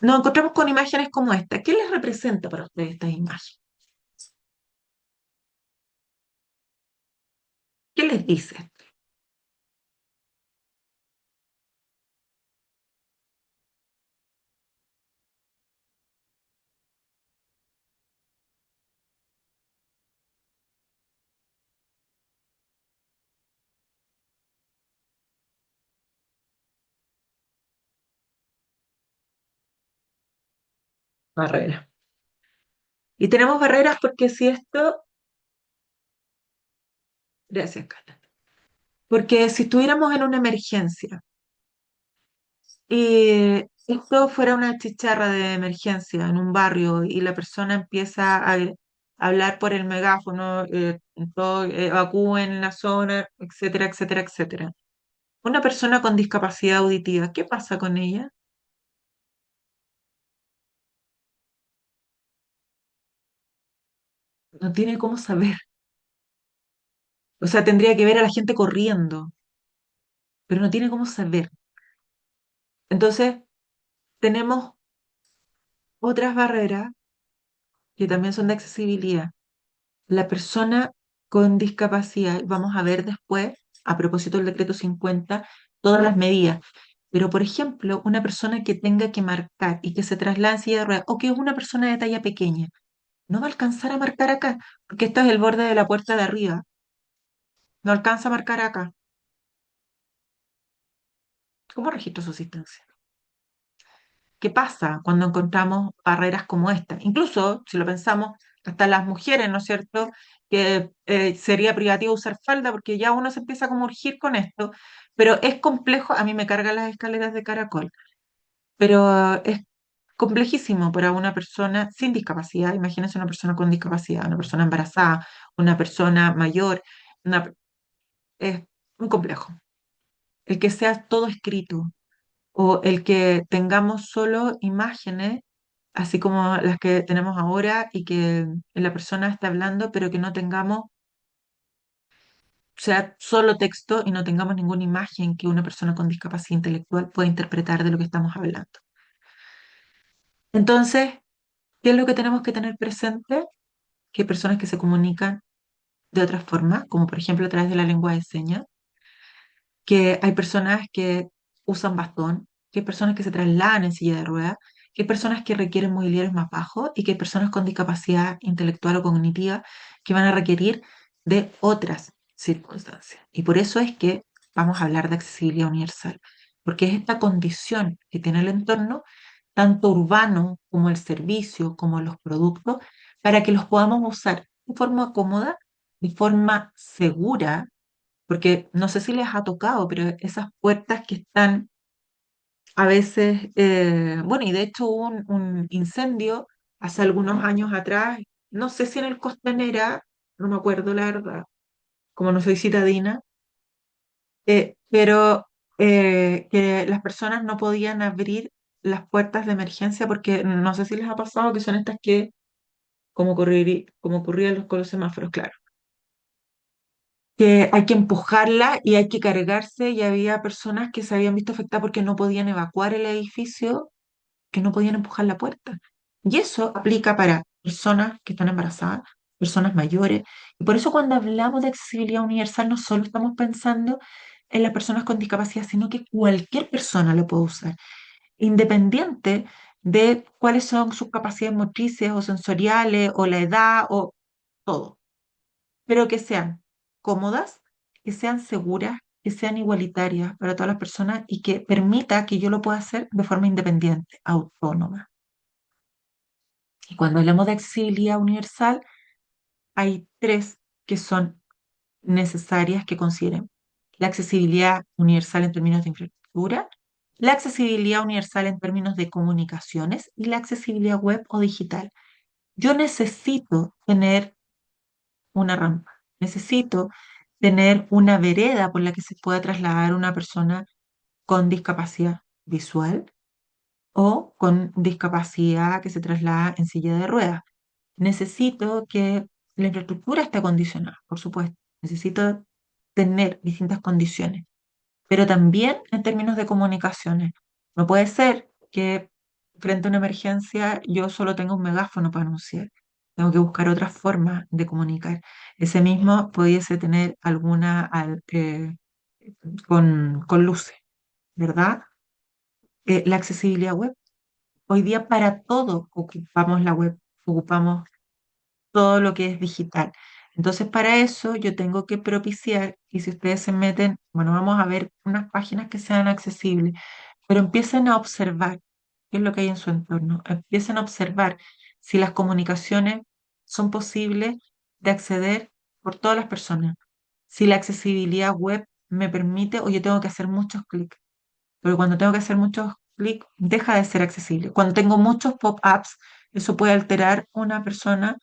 nos encontramos con imágenes como esta. ¿Qué les representa para ustedes esta imagen? ¿Qué les dice? Barreras. Y tenemos barreras porque si esto, gracias, Carla, porque si estuviéramos en una emergencia y esto fuera una chicharra de emergencia en un barrio y la persona empieza a hablar por el megáfono, todo, evacúen la zona, etcétera, etcétera, etcétera. Una persona con discapacidad auditiva, ¿qué pasa con ella? No tiene cómo saber. O sea, tendría que ver a la gente corriendo, pero no tiene cómo saber. Entonces, tenemos otras barreras que también son de accesibilidad. La persona con discapacidad, vamos a ver después, a propósito del decreto 50, todas las medidas. Pero, por ejemplo, una persona que tenga que marcar y que se traslade en silla de ruedas, o que es una persona de talla pequeña, no va a alcanzar a marcar acá, porque esto es el borde de la puerta de arriba. No alcanza a marcar acá. ¿Cómo registro su asistencia? ¿Qué pasa cuando encontramos barreras como esta? Incluso, si lo pensamos, hasta las mujeres, ¿no es cierto? Que sería privativo usar falda porque ya uno se empieza como a urgir con esto, pero es complejo, a mí me cargan las escaleras de caracol, pero es complejísimo para una persona sin discapacidad. Imagínense una persona con discapacidad, una persona embarazada, una persona mayor, es muy complejo. El que sea todo escrito, o el que tengamos solo imágenes, así como las que tenemos ahora y que la persona está hablando, pero que no tengamos, sea solo texto y no tengamos ninguna imagen que una persona con discapacidad intelectual pueda interpretar de lo que estamos hablando. Entonces, ¿qué es lo que tenemos que tener presente? Que hay personas que se comunican de otras formas, como por ejemplo a través de la lengua de señas, que hay personas que usan bastón, que hay personas que se trasladan en silla de ruedas, que hay personas que requieren mobiliarios más bajos y que hay personas con discapacidad intelectual o cognitiva que van a requerir de otras circunstancias. Y por eso es que vamos a hablar de accesibilidad universal, porque es esta condición que tiene el entorno, tanto urbano como el servicio, como los productos, para que los podamos usar de forma cómoda, de forma segura, porque no sé si les ha tocado, pero esas puertas que están a veces, bueno, y de hecho hubo un incendio hace algunos años atrás, no sé si en el Costanera, no me acuerdo la verdad, como no soy citadina, pero que las personas no podían abrir las puertas de emergencia porque no sé si les ha pasado que son estas que, como ocurría con los semáforos, claro, que hay que empujarla y hay que cargarse y había personas que se habían visto afectadas porque no podían evacuar el edificio, que no podían empujar la puerta. Y eso aplica para personas que están embarazadas, personas mayores. Y por eso cuando hablamos de accesibilidad universal no solo estamos pensando en las personas con discapacidad, sino que cualquier persona lo puede usar, independiente de cuáles son sus capacidades motrices o sensoriales o la edad o todo, pero que sean cómodas, que sean seguras, que sean igualitarias para todas las personas y que permita que yo lo pueda hacer de forma independiente, autónoma. Y cuando hablamos de accesibilidad universal, hay tres que son necesarias que consideren. La accesibilidad universal en términos de infraestructura, la accesibilidad universal en términos de comunicaciones y la accesibilidad web o digital. Yo necesito tener una rampa. Necesito tener una vereda por la que se pueda trasladar una persona con discapacidad visual o con discapacidad que se traslada en silla de ruedas. Necesito que la infraestructura esté acondicionada, por supuesto. Necesito tener distintas condiciones, pero también en términos de comunicaciones. No puede ser que frente a una emergencia yo solo tenga un megáfono para anunciar. Tengo que buscar otras formas de comunicar. Ese mismo pudiese tener alguna con luces, ¿verdad? La accesibilidad web. Hoy día para todo ocupamos la web, ocupamos todo lo que es digital. Entonces, para eso yo tengo que propiciar, y si ustedes se meten, bueno, vamos a ver unas páginas que sean accesibles, pero empiecen a observar qué es lo que hay en su entorno, empiecen a observar si las comunicaciones son posibles de acceder por todas las personas, si la accesibilidad web me permite o yo tengo que hacer muchos clics, pero cuando tengo que hacer muchos clics deja de ser accesible. Cuando tengo muchos pop-ups, eso puede alterar una persona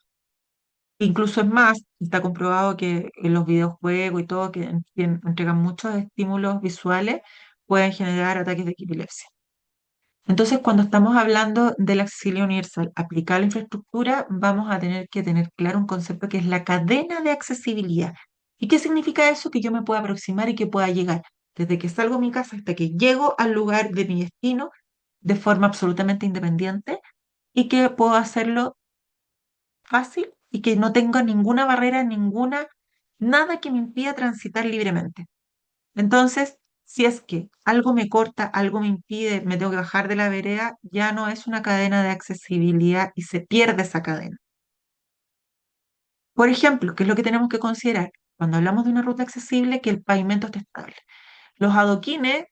Incluso es más, está comprobado que en los videojuegos y todo, que entregan muchos estímulos visuales, pueden generar ataques de epilepsia. Entonces, cuando estamos hablando de la accesibilidad universal aplicada a la infraestructura, vamos a tener que tener claro un concepto que es la cadena de accesibilidad. ¿Y qué significa eso? Que yo me pueda aproximar y que pueda llegar desde que salgo de mi casa hasta que llego al lugar de mi destino de forma absolutamente independiente y que puedo hacerlo fácil y que no tenga ninguna barrera, nada que me impida transitar libremente. Entonces, si es que algo me corta, algo me impide, me tengo que bajar de la vereda, ya no es una cadena de accesibilidad y se pierde esa cadena. Por ejemplo, ¿qué es lo que tenemos que considerar? Cuando hablamos de una ruta accesible, que el pavimento esté estable. Los adoquines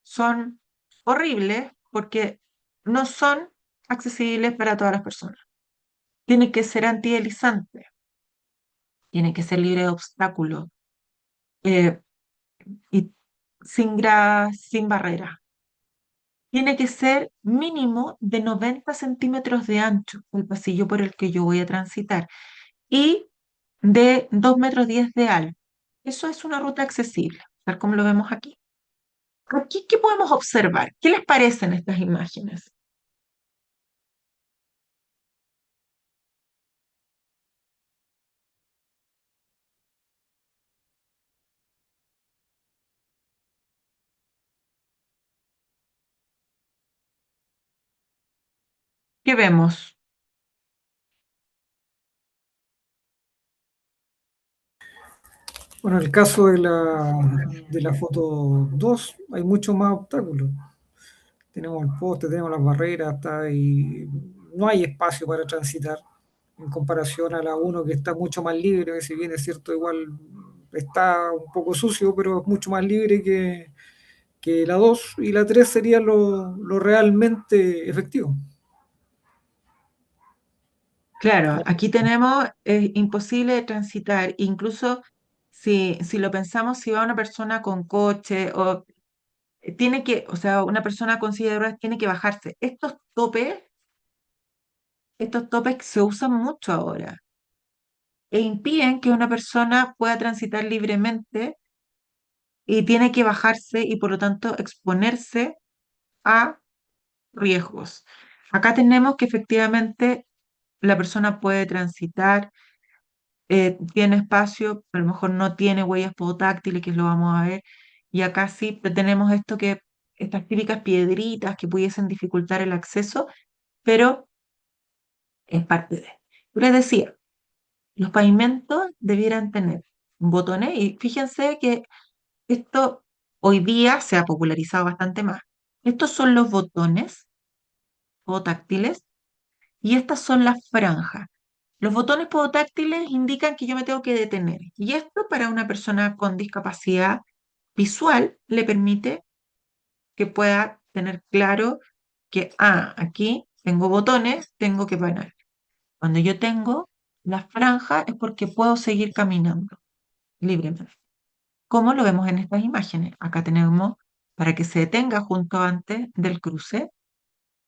son horribles porque no son accesibles para todas las personas. Tiene que ser antideslizante, tiene que ser libre de obstáculos eh, y sin gradas, sin barreras. Tiene que ser mínimo de 90 centímetros de ancho el pasillo por el que yo voy a transitar y de 2,10 m de alto. Eso es una ruta accesible, tal como lo vemos aquí. Aquí, ¿qué podemos observar? ¿Qué les parecen estas imágenes? ¿Qué vemos? Bueno, en el caso de la foto 2 hay mucho más obstáculos. Tenemos el poste, tenemos las barreras, y no hay espacio para transitar en comparación a la uno que está mucho más libre, que si bien es cierto, igual está un poco sucio, pero es mucho más libre que la 2 y la 3 sería lo realmente efectivo. Claro, aquí tenemos, es imposible de transitar, incluso si lo pensamos, si va una persona con coche o tiene que, o sea, una persona con silla de ruedas tiene que bajarse. Estos topes se usan mucho ahora e impiden que una persona pueda transitar libremente y tiene que bajarse y por lo tanto exponerse a riesgos. Acá tenemos que efectivamente la persona puede transitar, tiene espacio, a lo mejor no tiene huellas podotáctiles, que lo vamos a ver, y acá sí tenemos estas típicas piedritas que pudiesen dificultar el acceso, pero es parte de. Yo les decía, los pavimentos debieran tener botones y fíjense que esto hoy día se ha popularizado bastante más. Estos son los botones podotáctiles y estas son las franjas. Los botones podotáctiles indican que yo me tengo que detener y esto para una persona con discapacidad visual le permite que pueda tener claro que, aquí tengo botones, tengo que parar. Cuando yo tengo la franja es porque puedo seguir caminando libremente. Como lo vemos en estas imágenes. Acá tenemos para que se detenga junto antes del cruce.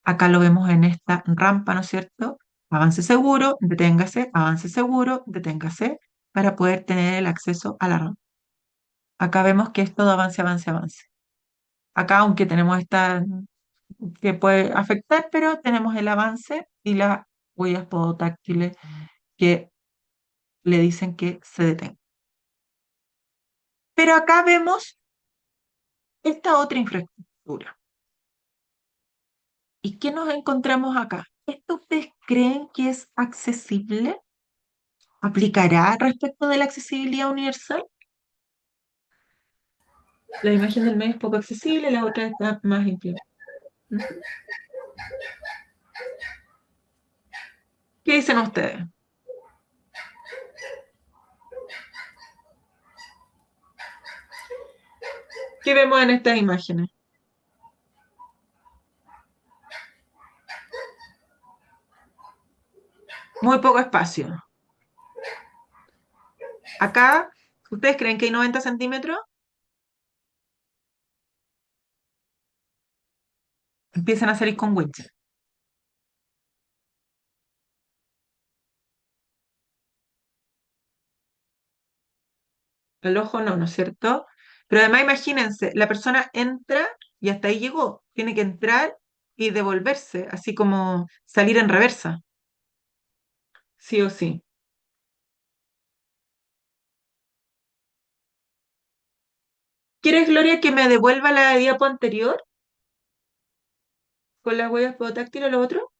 Acá lo vemos en esta rampa, ¿no es cierto? Avance seguro, deténgase, para poder tener el acceso a la rampa. Acá vemos que es todo avance, avance, avance. Acá, aunque tenemos esta que puede afectar, pero tenemos el avance y las huellas podotáctiles que le dicen que se detenga. Pero acá vemos esta otra infraestructura. ¿Y qué nos encontramos acá? ¿Esto ustedes creen que es accesible? ¿Aplicará respecto de la accesibilidad universal? La imagen del medio es poco accesible, la otra está más implementada. Ujú. ¿Qué dicen ustedes? ¿Qué vemos en estas imágenes? Muy poco espacio. Acá, ¿ustedes creen que hay 90 centímetros? Empiezan a salir con widgets. al ojo no, ¿no es cierto? Pero además imagínense, la persona entra y hasta ahí llegó, tiene que entrar y devolverse, así como salir en reversa, sí o sí. ¿Quieres, Gloria, que me devuelva la diapo anterior con las huellas podotáctiles o lo otro?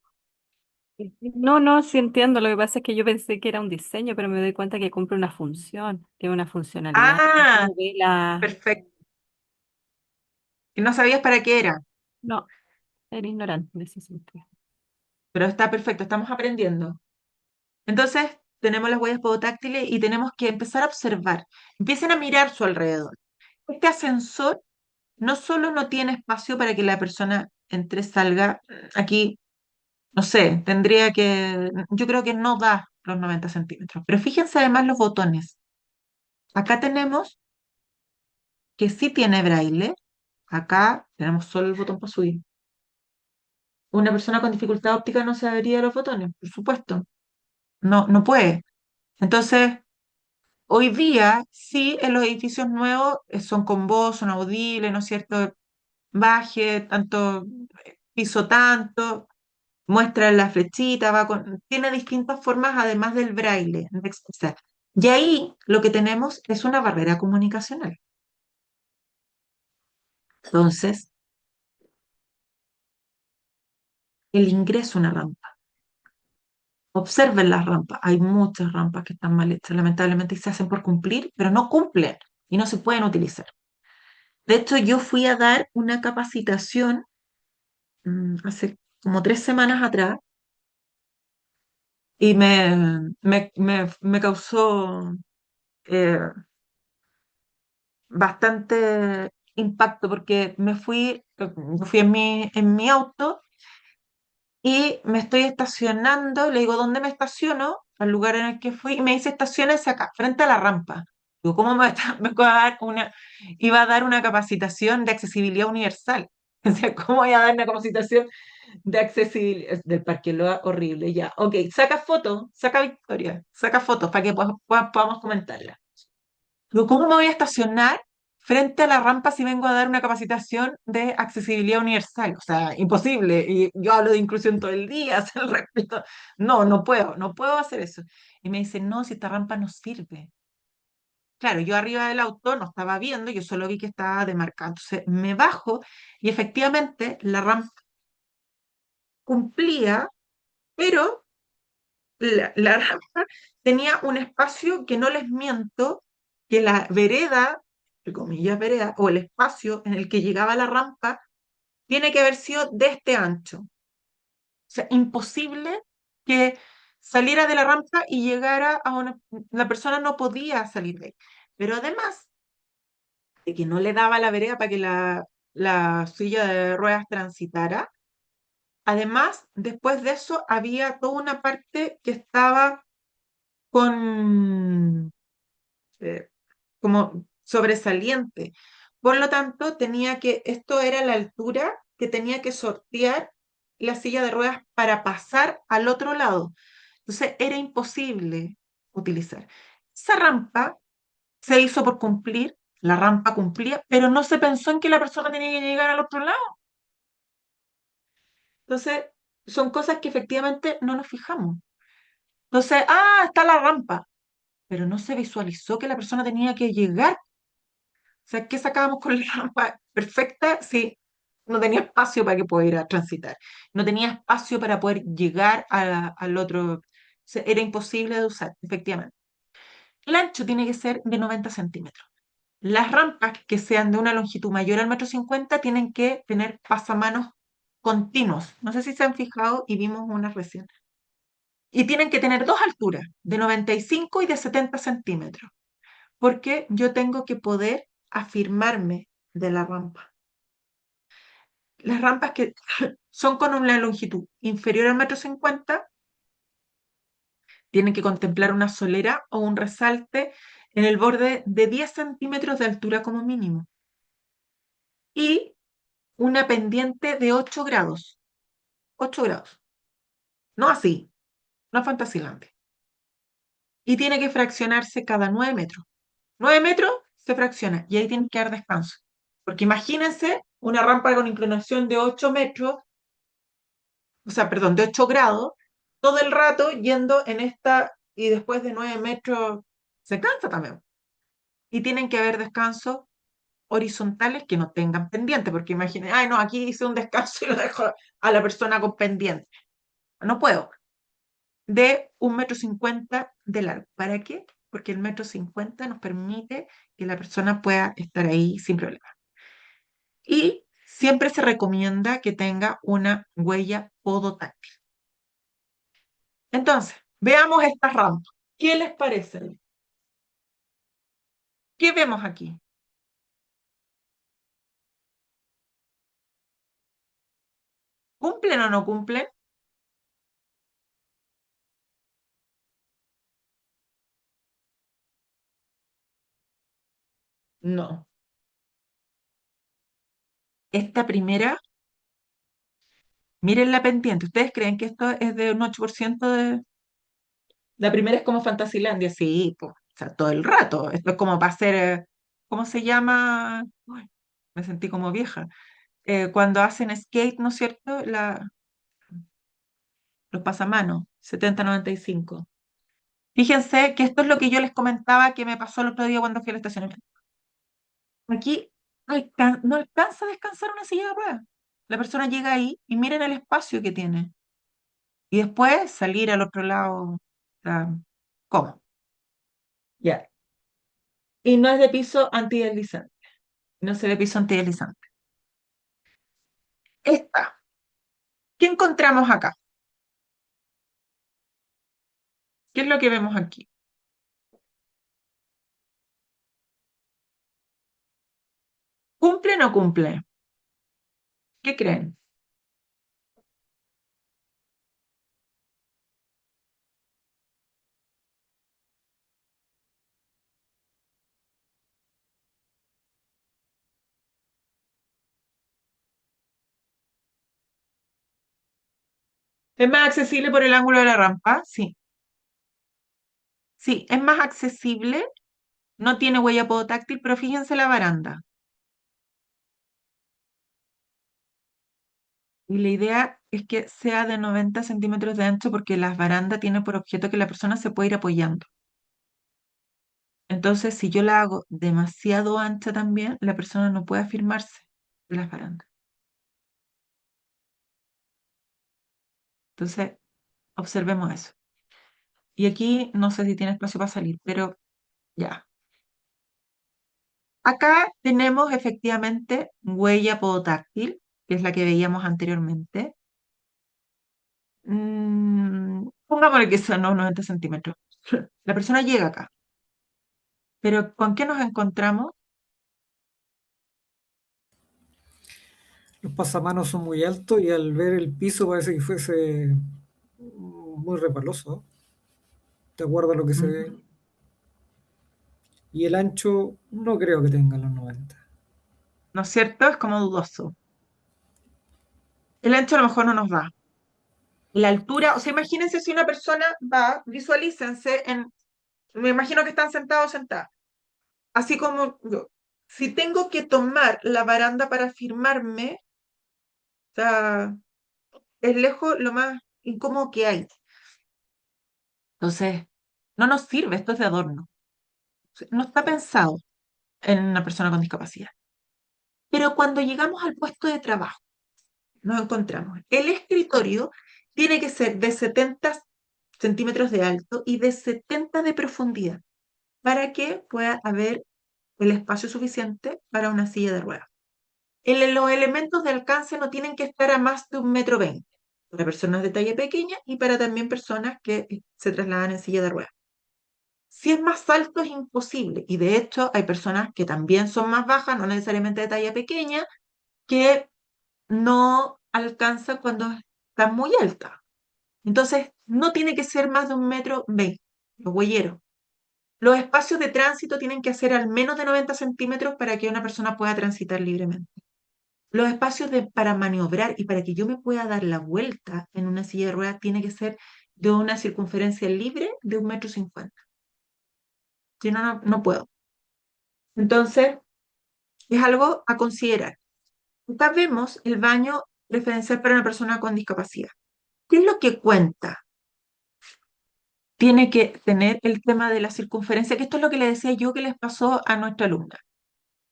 No, no, sí entiendo. Lo que pasa es que yo pensé que era un diseño, pero me doy cuenta que cumple una función, tiene una funcionalidad. Ah, Uno ve la... perfecto. Y no sabías para qué era, No, era ignorante en ese sentido. pero está perfecto, estamos aprendiendo. Entonces, tenemos las huellas podotáctiles y tenemos que empezar a observar. Empiecen a mirar su alrededor. Este ascensor no solo no tiene espacio para que la persona entre, salga, aquí, no sé, yo creo que no da los 90 centímetros, pero fíjense además los botones. Acá tenemos que sí tiene braille, acá tenemos solo el botón para subir. Una persona con dificultad óptica no sabería los botones, por supuesto, no, no puede. Entonces, hoy día, sí, en los edificios nuevos son con voz, son audibles, ¿no es cierto? Baje, tanto, piso tanto, muestra la flechita, tiene distintas formas además del braille de expresar. Y ahí lo que tenemos es una barrera comunicacional. Entonces, el ingreso a una rampa. Observen las rampas. Hay muchas rampas que están mal hechas, lamentablemente, y se hacen por cumplir, pero no cumplen y no se pueden utilizar. De hecho, yo fui a dar una capacitación hace como 3 semanas atrás y me causó eh, bastante impacto porque me fui en mi auto y me estoy estacionando, le digo, ¿dónde me estaciono? Al lugar en el que fui, y me dice, estaciones acá, frente a la rampa. Digo, ¿cómo me va a dar iba a dar una capacitación de accesibilidad universal? O sea, ¿cómo voy a dar una capacitación de accesibilidad del parque? Lo horrible, ya. Ok, saca fotos, saca Victoria, saca fotos para que podamos comentarla. Digo, ¿cómo me voy a estacionar frente a la rampa si vengo a dar una capacitación de accesibilidad universal? O sea, imposible. Y yo hablo de inclusión todo el día, al respecto. No, no puedo hacer eso. Y me dice, no, si esta rampa no sirve. Claro, yo arriba del auto no estaba viendo, yo solo vi que estaba demarcado. Entonces me bajo y efectivamente la rampa cumplía, pero la rampa tenía un espacio que no les miento, que la vereda, entre comillas vereda, o el espacio en el que llegaba la rampa, tiene que haber sido de este ancho. O sea, imposible que saliera de la rampa y llegara a una... La persona no podía salir de ahí. Pero además de que no le daba la vereda para que la silla de ruedas transitara, además, después de eso, había toda una parte que estaba con eh, como sobresaliente. Por lo tanto, esto era la altura que tenía que sortear la silla de ruedas para pasar al otro lado. Entonces, era imposible utilizar. Esa rampa se hizo por cumplir, la rampa cumplía, pero no se pensó en que la persona tenía que llegar al otro lado. Entonces, son cosas que efectivamente no nos fijamos. Entonces, está la rampa, pero no se visualizó que la persona tenía que llegar. O sea, ¿qué sacábamos con la rampa perfecta si no tenía espacio para que pudiera transitar? No tenía espacio para poder llegar al otro. O sea, era imposible de usar, efectivamente. El ancho tiene que ser de 90 centímetros. Las rampas que sean de una longitud mayor al 1,50 m tienen que tener pasamanos continuos. No sé si se han fijado y vimos una recién. Y tienen que tener dos alturas, de 95 y de 70 centímetros, porque yo tengo que poder afirmarme de la rampa. Las rampas que son con una longitud inferior al 1,50 m tienen que contemplar una solera o un resalte en el borde de 10 centímetros de altura como mínimo y una pendiente de 8 grados. 8 grados. No así, no fantasilante. Y tiene que fraccionarse cada 9 metros. 9 metros se fracciona y ahí tienen que dar descanso. Porque imagínense una rampa con inclinación de 8 metros, o sea, perdón, de 8 grados, todo el rato yendo en esta y después de 9 metros se cansa también. Y tienen que haber descansos horizontales que no tengan pendiente, porque imaginen, ay, no, aquí hice un descanso y lo dejo a la persona con pendiente. No puedo. De 1,50 m de largo. ¿Para qué? Porque el 1,50 m nos permite que la persona pueda estar ahí sin problema. Y siempre se recomienda que tenga una huella podotáctil. Entonces, veamos estas rampas. ¿Qué les parece? ¿Qué vemos aquí? ¿Cumplen o no cumplen? No. Esta primera, miren la pendiente. ¿Ustedes creen que esto es de un 8% de... La primera es como Fantasilandia, sí, pues, o sea, todo el rato. Esto es como para hacer, ¿cómo se llama? Uy, me sentí como vieja. Cuando hacen skate, ¿no es cierto? Los pasamanos, 70-95. Fíjense que esto es lo que yo les comentaba que me pasó el otro día cuando fui al estacionamiento. Aquí no alcanza a descansar una silla de ruedas. La persona llega ahí y miren el espacio que tiene. Y después salir al otro lado. O sea, ¿cómo? Ya. Y no es de piso antideslizante. No se ve piso antideslizante. Esta. ¿Qué encontramos acá? ¿Qué es lo que vemos aquí? ¿Cumple o no cumple? ¿Qué creen? ¿Es más accesible por el ángulo de la rampa? Sí. Sí, es más accesible. No tiene huella podotáctil, pero fíjense la baranda. Y la idea es que sea de 90 centímetros de ancho porque las barandas tienen por objeto que la persona se puede ir apoyando. Entonces, si yo la hago demasiado ancha también, la persona no puede afirmarse en las barandas. Entonces, observemos eso. Y aquí no sé si tiene espacio para salir, pero ya. Acá tenemos efectivamente huella podotáctil, que es la que veíamos anteriormente. Pongámosle que son unos 90 centímetros. La persona llega acá, pero ¿con qué nos encontramos? Los pasamanos son muy altos y al ver el piso parece que fuese muy resbaloso, de acuerdo a lo que se ve. Ujú. Y Y el ancho no creo que tenga los 90. ¿no es cierto? Es como dudoso. El ancho a lo mejor no nos da. La altura, o sea, imagínense si una persona va, visualícense me imagino que están sentados o sentadas, así como yo. Si tengo que tomar la baranda para firmarme, o sea, es lejos lo más incómodo que hay. Entonces, no nos sirve, esto es de adorno. O sea, no está pensado en una persona con discapacidad. Pero cuando llegamos al puesto de trabajo, nos encontramos. El escritorio tiene que ser de 70 centímetros de alto y de 70 de profundidad para que pueda haber el espacio suficiente para una silla de ruedas. Los elementos de alcance no tienen que estar a más de 1,20 m para personas de talla pequeña y para también personas que se trasladan en silla de ruedas. Si es más alto es imposible y de hecho hay personas que también son más bajas, no necesariamente de talla pequeña, que no alcanzan cuando están muy altas. Entonces, no tiene que ser más de 1,20 m, los huelleros. Los espacios de tránsito tienen que ser al menos de 90 centímetros para que una persona pueda transitar libremente. Los espacios para maniobrar y para que yo me pueda dar la vuelta en una silla de ruedas tiene que ser de una circunferencia libre de 1,50 m. Si no, no puedo. Entonces, es algo a considerar. Acá vemos el baño preferencial para una persona con discapacidad. ¿Qué es lo que cuenta? Tiene que tener el tema de la circunferencia, que esto es lo que le decía yo que les pasó a nuestra alumna,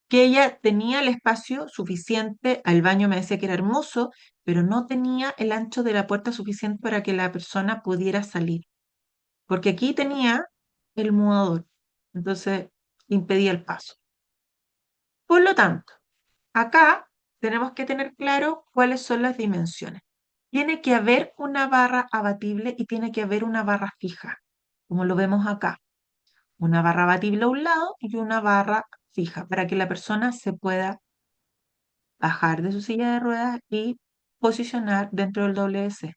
que ella tenía el espacio suficiente, al baño me decía que era hermoso, pero no tenía el ancho de la puerta suficiente para que la persona pudiera salir, porque aquí tenía el mudador, entonces impedía el paso. Por lo tanto, acá tenemos que tener claro cuáles son las dimensiones. Tiene que haber una barra abatible y tiene que haber una barra fija, como lo vemos acá. Una barra abatible a un lado y una barra fija, para que la persona se pueda bajar de su silla de ruedas y posicionar dentro del WC.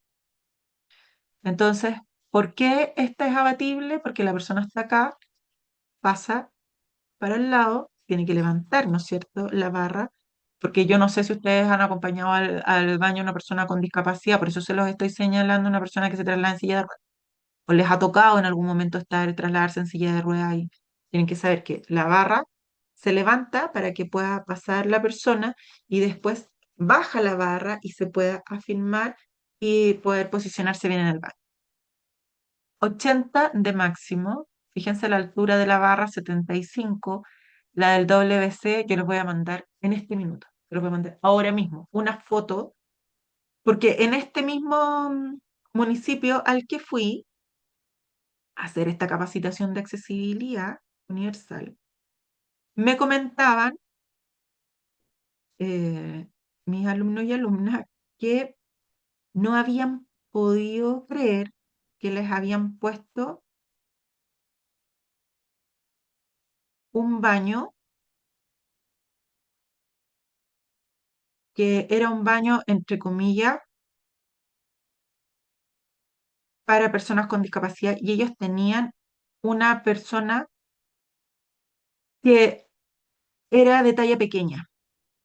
Entonces, ¿por qué esta es abatible? Porque la persona está acá, pasa para el lado, tiene que levantar, ¿no es cierto?, la barra, porque yo no sé si ustedes han acompañado al baño a una persona con discapacidad, por eso se los estoy señalando a una persona que se traslada en silla de ruedas, o les ha tocado en algún momento trasladarse en silla de ruedas y tienen que saber que la barra se levanta para que pueda pasar la persona y después baja la barra y se pueda afirmar y poder posicionarse bien en el baño. 80 de máximo, fíjense la altura de la barra, 75, la del WC, yo les voy a mandar en este minuto, les voy a mandar ahora mismo una foto, porque en este mismo municipio al que fui a hacer esta capacitación de accesibilidad universal, me comentaban eh, mis alumnos y alumnas que no habían podido creer que les habían puesto un baño que era un baño, entre comillas, para personas con discapacidad y ellos tenían una persona que era de talla pequeña.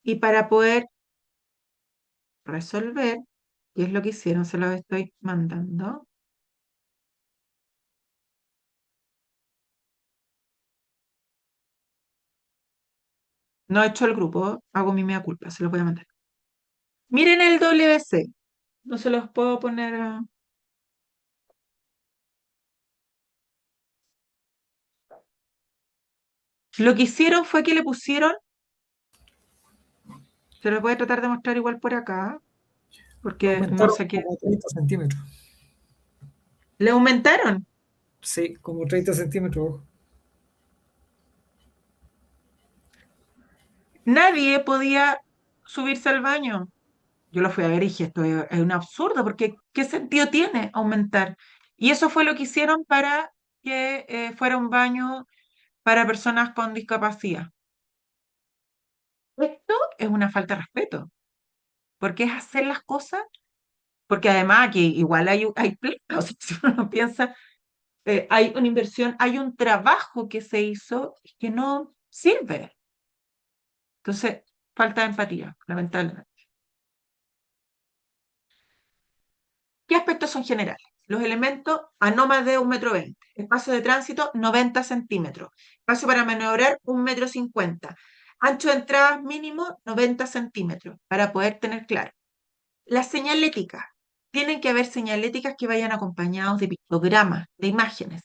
Y para poder resolver, qué es lo que hicieron, se los estoy mandando. No he hecho el grupo, hago mi mea culpa, se los voy a mandar. Miren el WC, no se los puedo poner. Lo que hicieron fue que le pusieron, se los voy a tratar de mostrar igual por acá, Lo porque no aumentaron sé qué. como 30 centímetros. Le aumentaron. Sí, como 30 centímetros. Nadie podía subirse al baño. Yo lo fui a ver y dije, esto es un absurdo, porque ¿qué sentido tiene aumentar? Y eso fue lo que hicieron para que fuera un baño para personas con discapacidad. Esto es una falta de respeto, porque es hacer las cosas, porque además aquí igual hay plata, o sea, si uno piensa, hay una inversión, hay un trabajo que se hizo que no sirve. Entonces, falta de empatía, lamentablemente. ¿Qué aspectos son generales? Los elementos a no más de 1,20 m. Espacio de tránsito, 90 centímetros. Espacio para maniobrar, 1,50 m. Ancho de entrada mínimo, 90 centímetros, para poder tener claro. Las señaléticas. Tienen que haber señaléticas que vayan acompañados de pictogramas, de imágenes,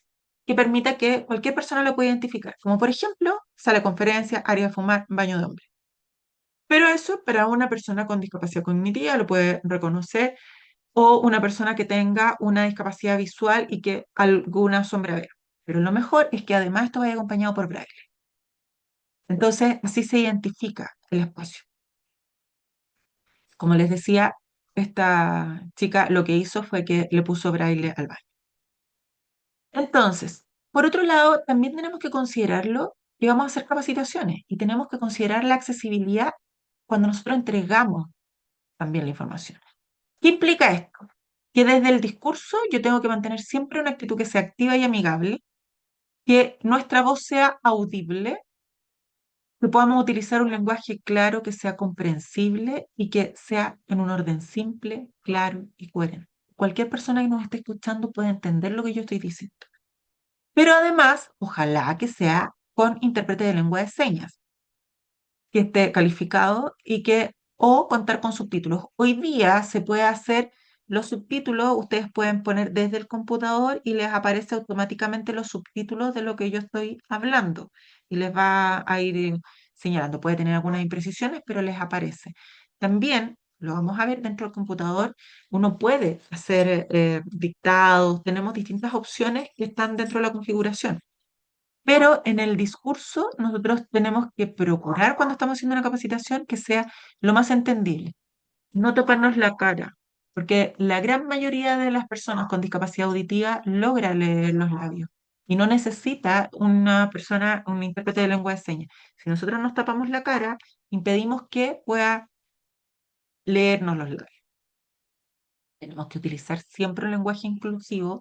que permita que cualquier persona lo pueda identificar. Como por ejemplo, sala de conferencia, área de fumar, baño de hombre. Pero eso para una persona con discapacidad cognitiva lo puede reconocer o una persona que tenga una discapacidad visual y que alguna sombra vea. Pero lo mejor es que además esto vaya acompañado por braille. Entonces, así se identifica el espacio. Como les decía, esta chica lo que hizo fue que le puso braille al baño. Entonces, por otro lado, también tenemos que considerarlo que vamos a hacer capacitaciones y tenemos que considerar la accesibilidad cuando nosotros entregamos también la información. ¿Qué implica esto? Que desde el discurso yo tengo que mantener siempre una actitud que sea activa y amigable, que nuestra voz sea audible, que podamos utilizar un lenguaje claro, que sea comprensible y que sea en un orden simple, claro y coherente. Cualquier persona que nos esté escuchando puede entender lo que yo estoy diciendo. Pero además, ojalá que sea con intérprete de lengua de señas que esté calificado o contar con subtítulos. Hoy día se puede hacer los subtítulos, ustedes pueden poner desde el computador y les aparece automáticamente los subtítulos de lo que yo estoy hablando y les va a ir señalando. Puede tener algunas imprecisiones, pero les aparece. También, lo vamos a ver dentro del computador, uno puede hacer dictados, tenemos distintas opciones que están dentro de la configuración. Pero en el discurso nosotros tenemos que procurar cuando estamos haciendo una capacitación que sea lo más entendible, no tocarnos la cara, porque la gran mayoría de las personas con discapacidad auditiva logra leer los labios y no necesita una persona, un intérprete de lengua de señas. Si nosotros nos tapamos la cara, impedimos que pueda leernos los labios. Tenemos que utilizar siempre un lenguaje inclusivo,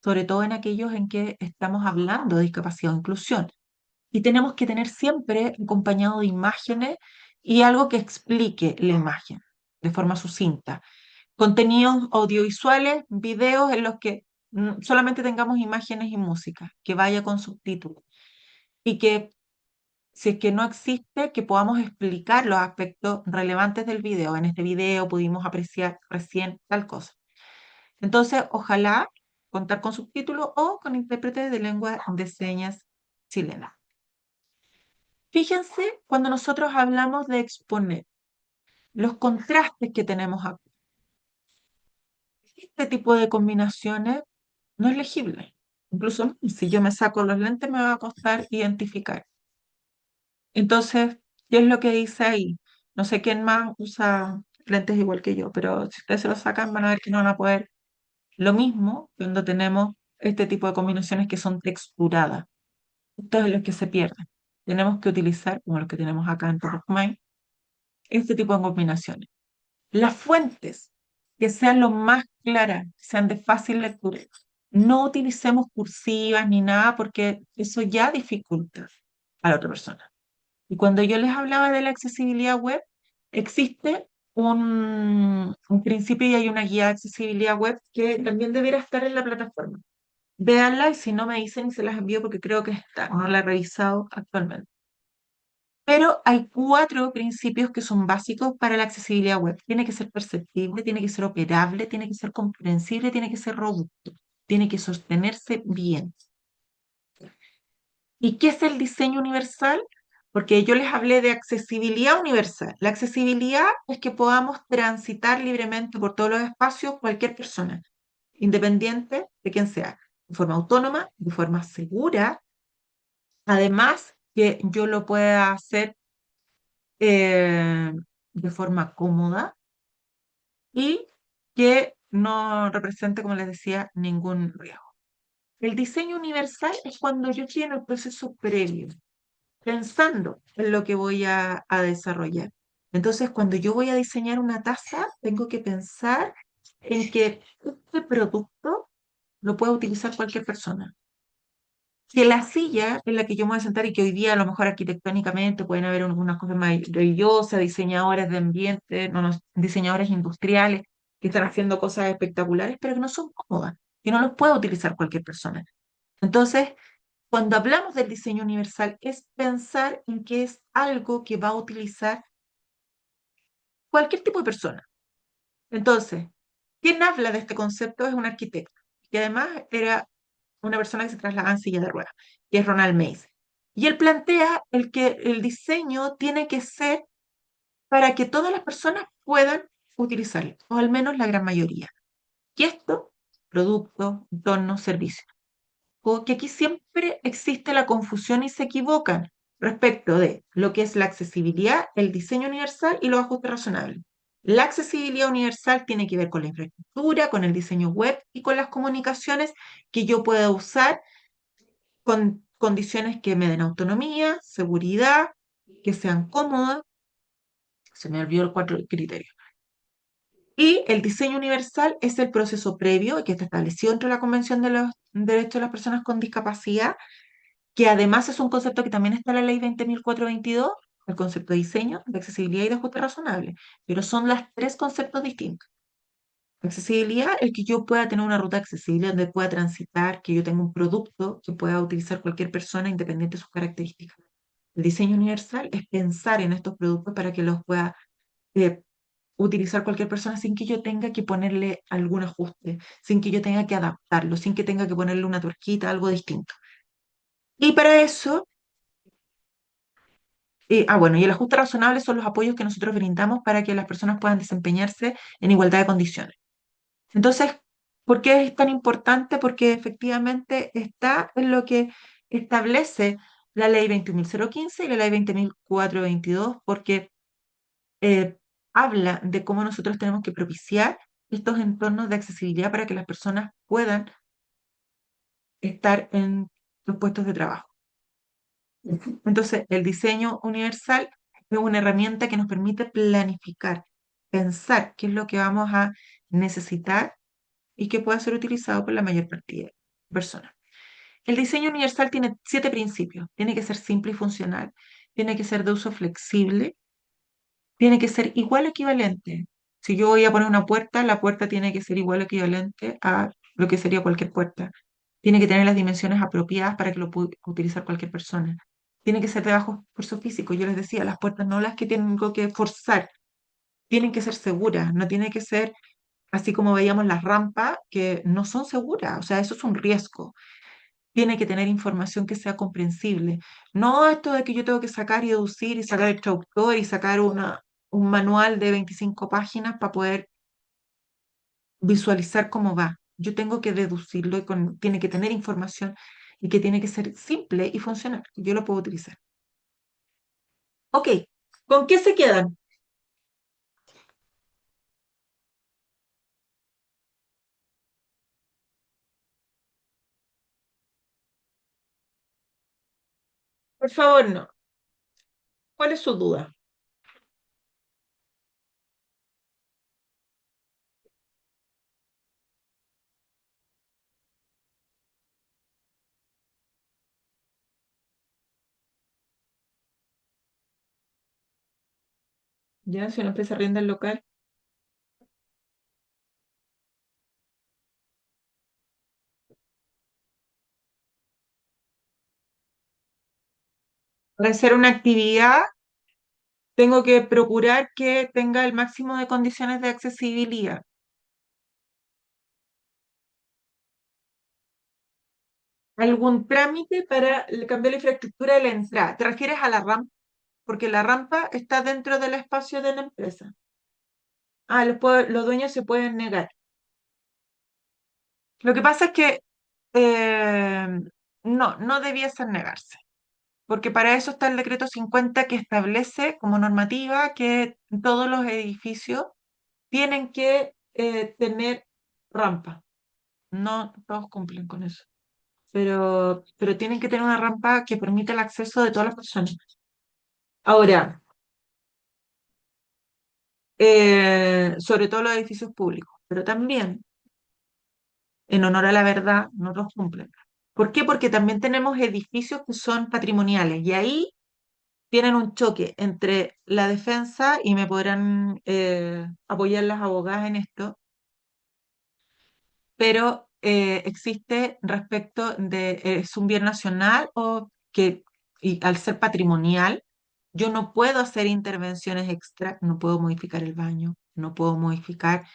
sobre todo en aquellos en que estamos hablando de discapacidad o inclusión. Y tenemos que tener siempre acompañado de imágenes y algo que explique la imagen de forma sucinta. Contenidos audiovisuales, videos en los que solamente tengamos imágenes y música, que vaya con subtítulos. Y que si es que no existe, que podamos explicar los aspectos relevantes del video. En este video pudimos apreciar recién tal cosa. Entonces, ojalá contar con subtítulos o con intérprete de lengua de señas chilena. Fíjense cuando nosotros hablamos de exponer los contrastes que tenemos acá. Este tipo de combinaciones no es legible. Incluso si yo me saco los lentes me va a costar identificar. Entonces, ¿qué es lo que dice ahí? No sé quién más usa lentes igual que yo, pero si ustedes se los sacan van a ver que no van a poder. Lo mismo cuando tenemos este tipo de combinaciones que son texturadas. Esto es lo que se pierde. Tenemos que utilizar, como los que tenemos acá en Top of Mind, este tipo de combinaciones. Las fuentes que sean lo más claras, que sean de fácil lectura. No utilicemos cursivas ni nada porque eso ya dificulta a la otra persona. Y cuando yo les hablaba de la accesibilidad web, existe un principio y hay una guía de accesibilidad web que también debería estar en la plataforma. Véanla y si no me dicen y se las envío porque creo que está, no la he revisado actualmente. Pero hay 4 principios que son básicos para la accesibilidad web. Tiene que ser perceptible, tiene que ser operable, tiene que ser comprensible, tiene que ser robusto, tiene que sostenerse bien. ¿Y qué es el diseño universal? Porque yo les hablé de accesibilidad universal. La accesibilidad es que podamos transitar libremente por todos los espacios cualquier persona, independiente de quién sea, de forma autónoma, de forma segura. Además, que yo lo pueda hacer de forma cómoda y que no represente, como les decía, ningún riesgo. El diseño universal es cuando yo estoy en el proceso previo, pensando en lo que voy a desarrollar. Entonces, cuando yo voy a diseñar una taza, tengo que pensar en que este producto lo puede utilizar cualquier persona. Que la silla en la que yo me voy a sentar y que hoy día a lo mejor arquitectónicamente pueden haber unas cosas maravillosas, diseñadores de ambiente, diseñadores industriales que están haciendo cosas espectaculares, pero que no son cómodas, que no los puede utilizar cualquier persona. Entonces, cuando hablamos del diseño universal, es pensar en que es algo que va a utilizar cualquier tipo de persona. Entonces, quien habla de este concepto es un arquitecto, que además era una persona que se traslada en silla de ruedas, que es Ronald Mace. Y él plantea que el diseño tiene que ser para que todas las personas puedan utilizarlo, o al menos la gran mayoría. Y esto, producto, entorno, servicio. O que aquí siempre existe la confusión y se equivocan respecto de lo que es la accesibilidad, el diseño universal y los ajustes razonables. La accesibilidad universal tiene que ver con la infraestructura, con el diseño web y con las comunicaciones que yo pueda usar con condiciones que me den autonomía, seguridad, que sean cómodas. Se me olvidó el 4 criterios. Y el diseño universal es el proceso previo que está establecido dentro de la Convención de los Derechos de las Personas con Discapacidad, que además es un concepto que también está en la Ley 20.422, el concepto de diseño, de accesibilidad y de ajuste razonable, pero son los 3 conceptos distintos. Accesibilidad, el que yo pueda tener una ruta accesible donde pueda transitar, que yo tenga un producto que pueda utilizar cualquier persona independiente de sus características. El diseño universal es pensar en estos productos para que los pueda eh, utilizar cualquier persona sin que yo tenga que ponerle algún ajuste, sin que yo tenga que adaptarlo, sin que tenga que ponerle una tuerquita, algo distinto. Y para eso, bueno, y el ajuste razonable son los apoyos que nosotros brindamos para que las personas puedan desempeñarse en igualdad de condiciones. Entonces, ¿por qué es tan importante? Porque efectivamente está en lo que establece la ley 21.015 y la ley 20.422, porque eh, habla de cómo nosotros tenemos que propiciar estos entornos de accesibilidad para que las personas puedan estar en los puestos de trabajo. Entonces, el diseño universal es una herramienta que nos permite planificar, pensar qué es lo que vamos a necesitar y que pueda ser utilizado por la mayor cantidad de personas. El diseño universal tiene 7 principios. Tiene que ser simple y funcional, tiene que ser de uso flexible, tiene que ser igual o equivalente. Si yo voy a poner una puerta, la puerta tiene que ser igual o equivalente a lo que sería cualquier puerta. Tiene que tener las dimensiones apropiadas para que lo pueda utilizar cualquier persona. Tiene que ser de bajo esfuerzo físico. Yo les decía, las puertas no las que tengo que forzar, tienen que ser seguras, no tiene que ser así como veíamos las rampas que no son seguras, o sea, eso es un riesgo. Tiene que tener información que sea comprensible. No esto de que yo tengo que sacar y deducir y sacar el traductor y sacar un manual de 25 páginas para poder visualizar cómo va. Yo tengo que deducirlo y tiene que tener información y que tiene que ser simple y funcional. Yo lo puedo utilizar. Ok, ¿con qué se quedan? Por favor, no. ¿Cuál es su duda? Ya, si una empresa arrienda el local. Para hacer una actividad tengo que procurar que tenga el máximo de condiciones de accesibilidad. ¿Algún trámite para cambiar la infraestructura de la entrada? ¿Te refieres a la rampa? Porque la rampa está dentro del espacio de la empresa. Ah, los dueños se pueden negar. Lo que pasa es que eh, no debiesen negarse, porque para eso está el decreto 50 que establece como normativa que todos los edificios tienen que tener rampa. No todos cumplen con eso, pero tienen que tener una rampa que permita el acceso de todas las personas. Ahora, sobre todo los edificios públicos, pero también, en honor a la verdad, no todos cumplen. ¿Por qué? Porque también tenemos edificios que son patrimoniales y ahí tienen un choque entre la defensa, y me podrán apoyar las abogadas en esto, pero existe respecto de, es un bien nacional y al ser patrimonial, yo no puedo hacer intervenciones extra, no puedo modificar el baño, no puedo modificar,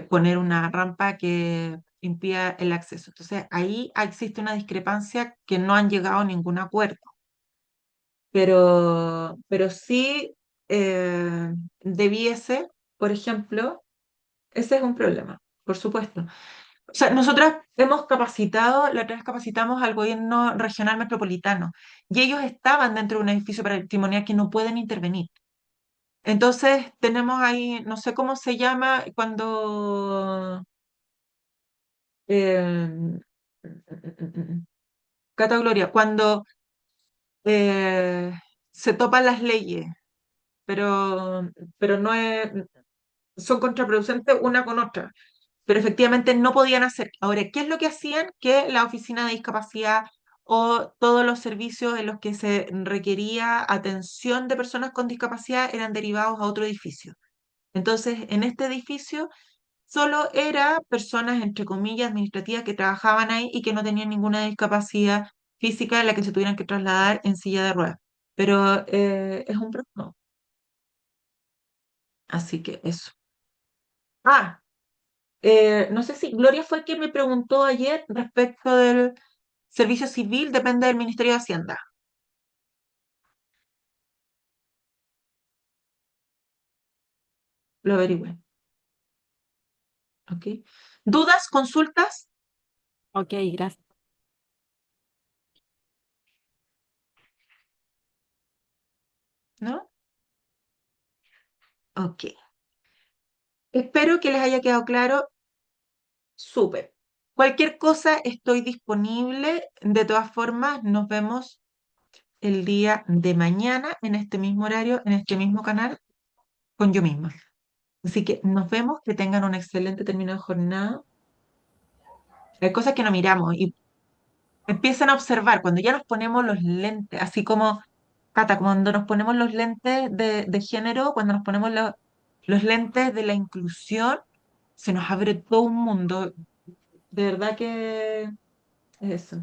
poner una rampa que impida el acceso. Entonces, ahí existe una discrepancia que no han llegado a ningún acuerdo, pero sí debiese, por ejemplo, ese es un problema, por supuesto. O sea, nosotros hemos capacitado, la otra vez capacitamos al gobierno regional metropolitano y ellos estaban dentro de un edificio patrimonial que no pueden intervenir. Entonces tenemos ahí, no sé cómo se llama cuando... eh, Cata Gloria, cuando eh, se topan las leyes, pero no es, son contraproducentes una con otra. Pero efectivamente no podían hacer. Ahora, ¿qué es lo que hacían? Que la oficina de discapacidad o todos los servicios en los que se requería atención de personas con discapacidad eran derivados a otro edificio. Entonces, en este edificio solo era personas, entre comillas, administrativas que trabajaban ahí y que no tenían ninguna discapacidad física en la que se tuvieran que trasladar en silla de ruedas. Pero es un problema. Así que eso. Ah, no sé si Gloria fue quien me preguntó ayer respecto del servicio civil, depende del Ministerio de Hacienda. Lo averigüé. ¿Ok? ¿Dudas, consultas? Ok, gracias. ¿No? Ok. Espero que les haya quedado claro. Súper. Cualquier cosa estoy disponible. De todas formas, nos vemos el día de mañana en este mismo horario, en este mismo canal, con yo misma. Así que nos vemos, que tengan un excelente término de jornada. Hay cosas que no miramos y empiezan a observar cuando ya nos ponemos los lentes, así como, Cata, cuando nos ponemos los lentes de género, cuando nos ponemos los lentes de la inclusión, se nos abre todo un mundo. De verdad que es eso.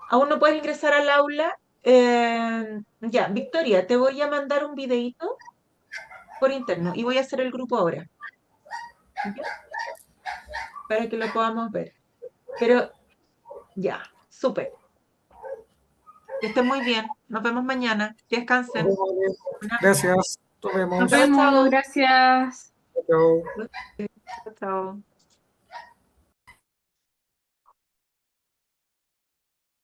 ¿Aún no puedes ingresar al aula? Ya, Victoria, te voy a mandar un videíto por interno y voy a hacer el grupo ahora, ¿ya? Para que lo podamos ver. Pero ya, súper. Que estén muy bien. Nos vemos mañana. Que descansen. Gracias, nos Nos vemos. Chao, vemos, chao. gracias. Chao. Chao, chao.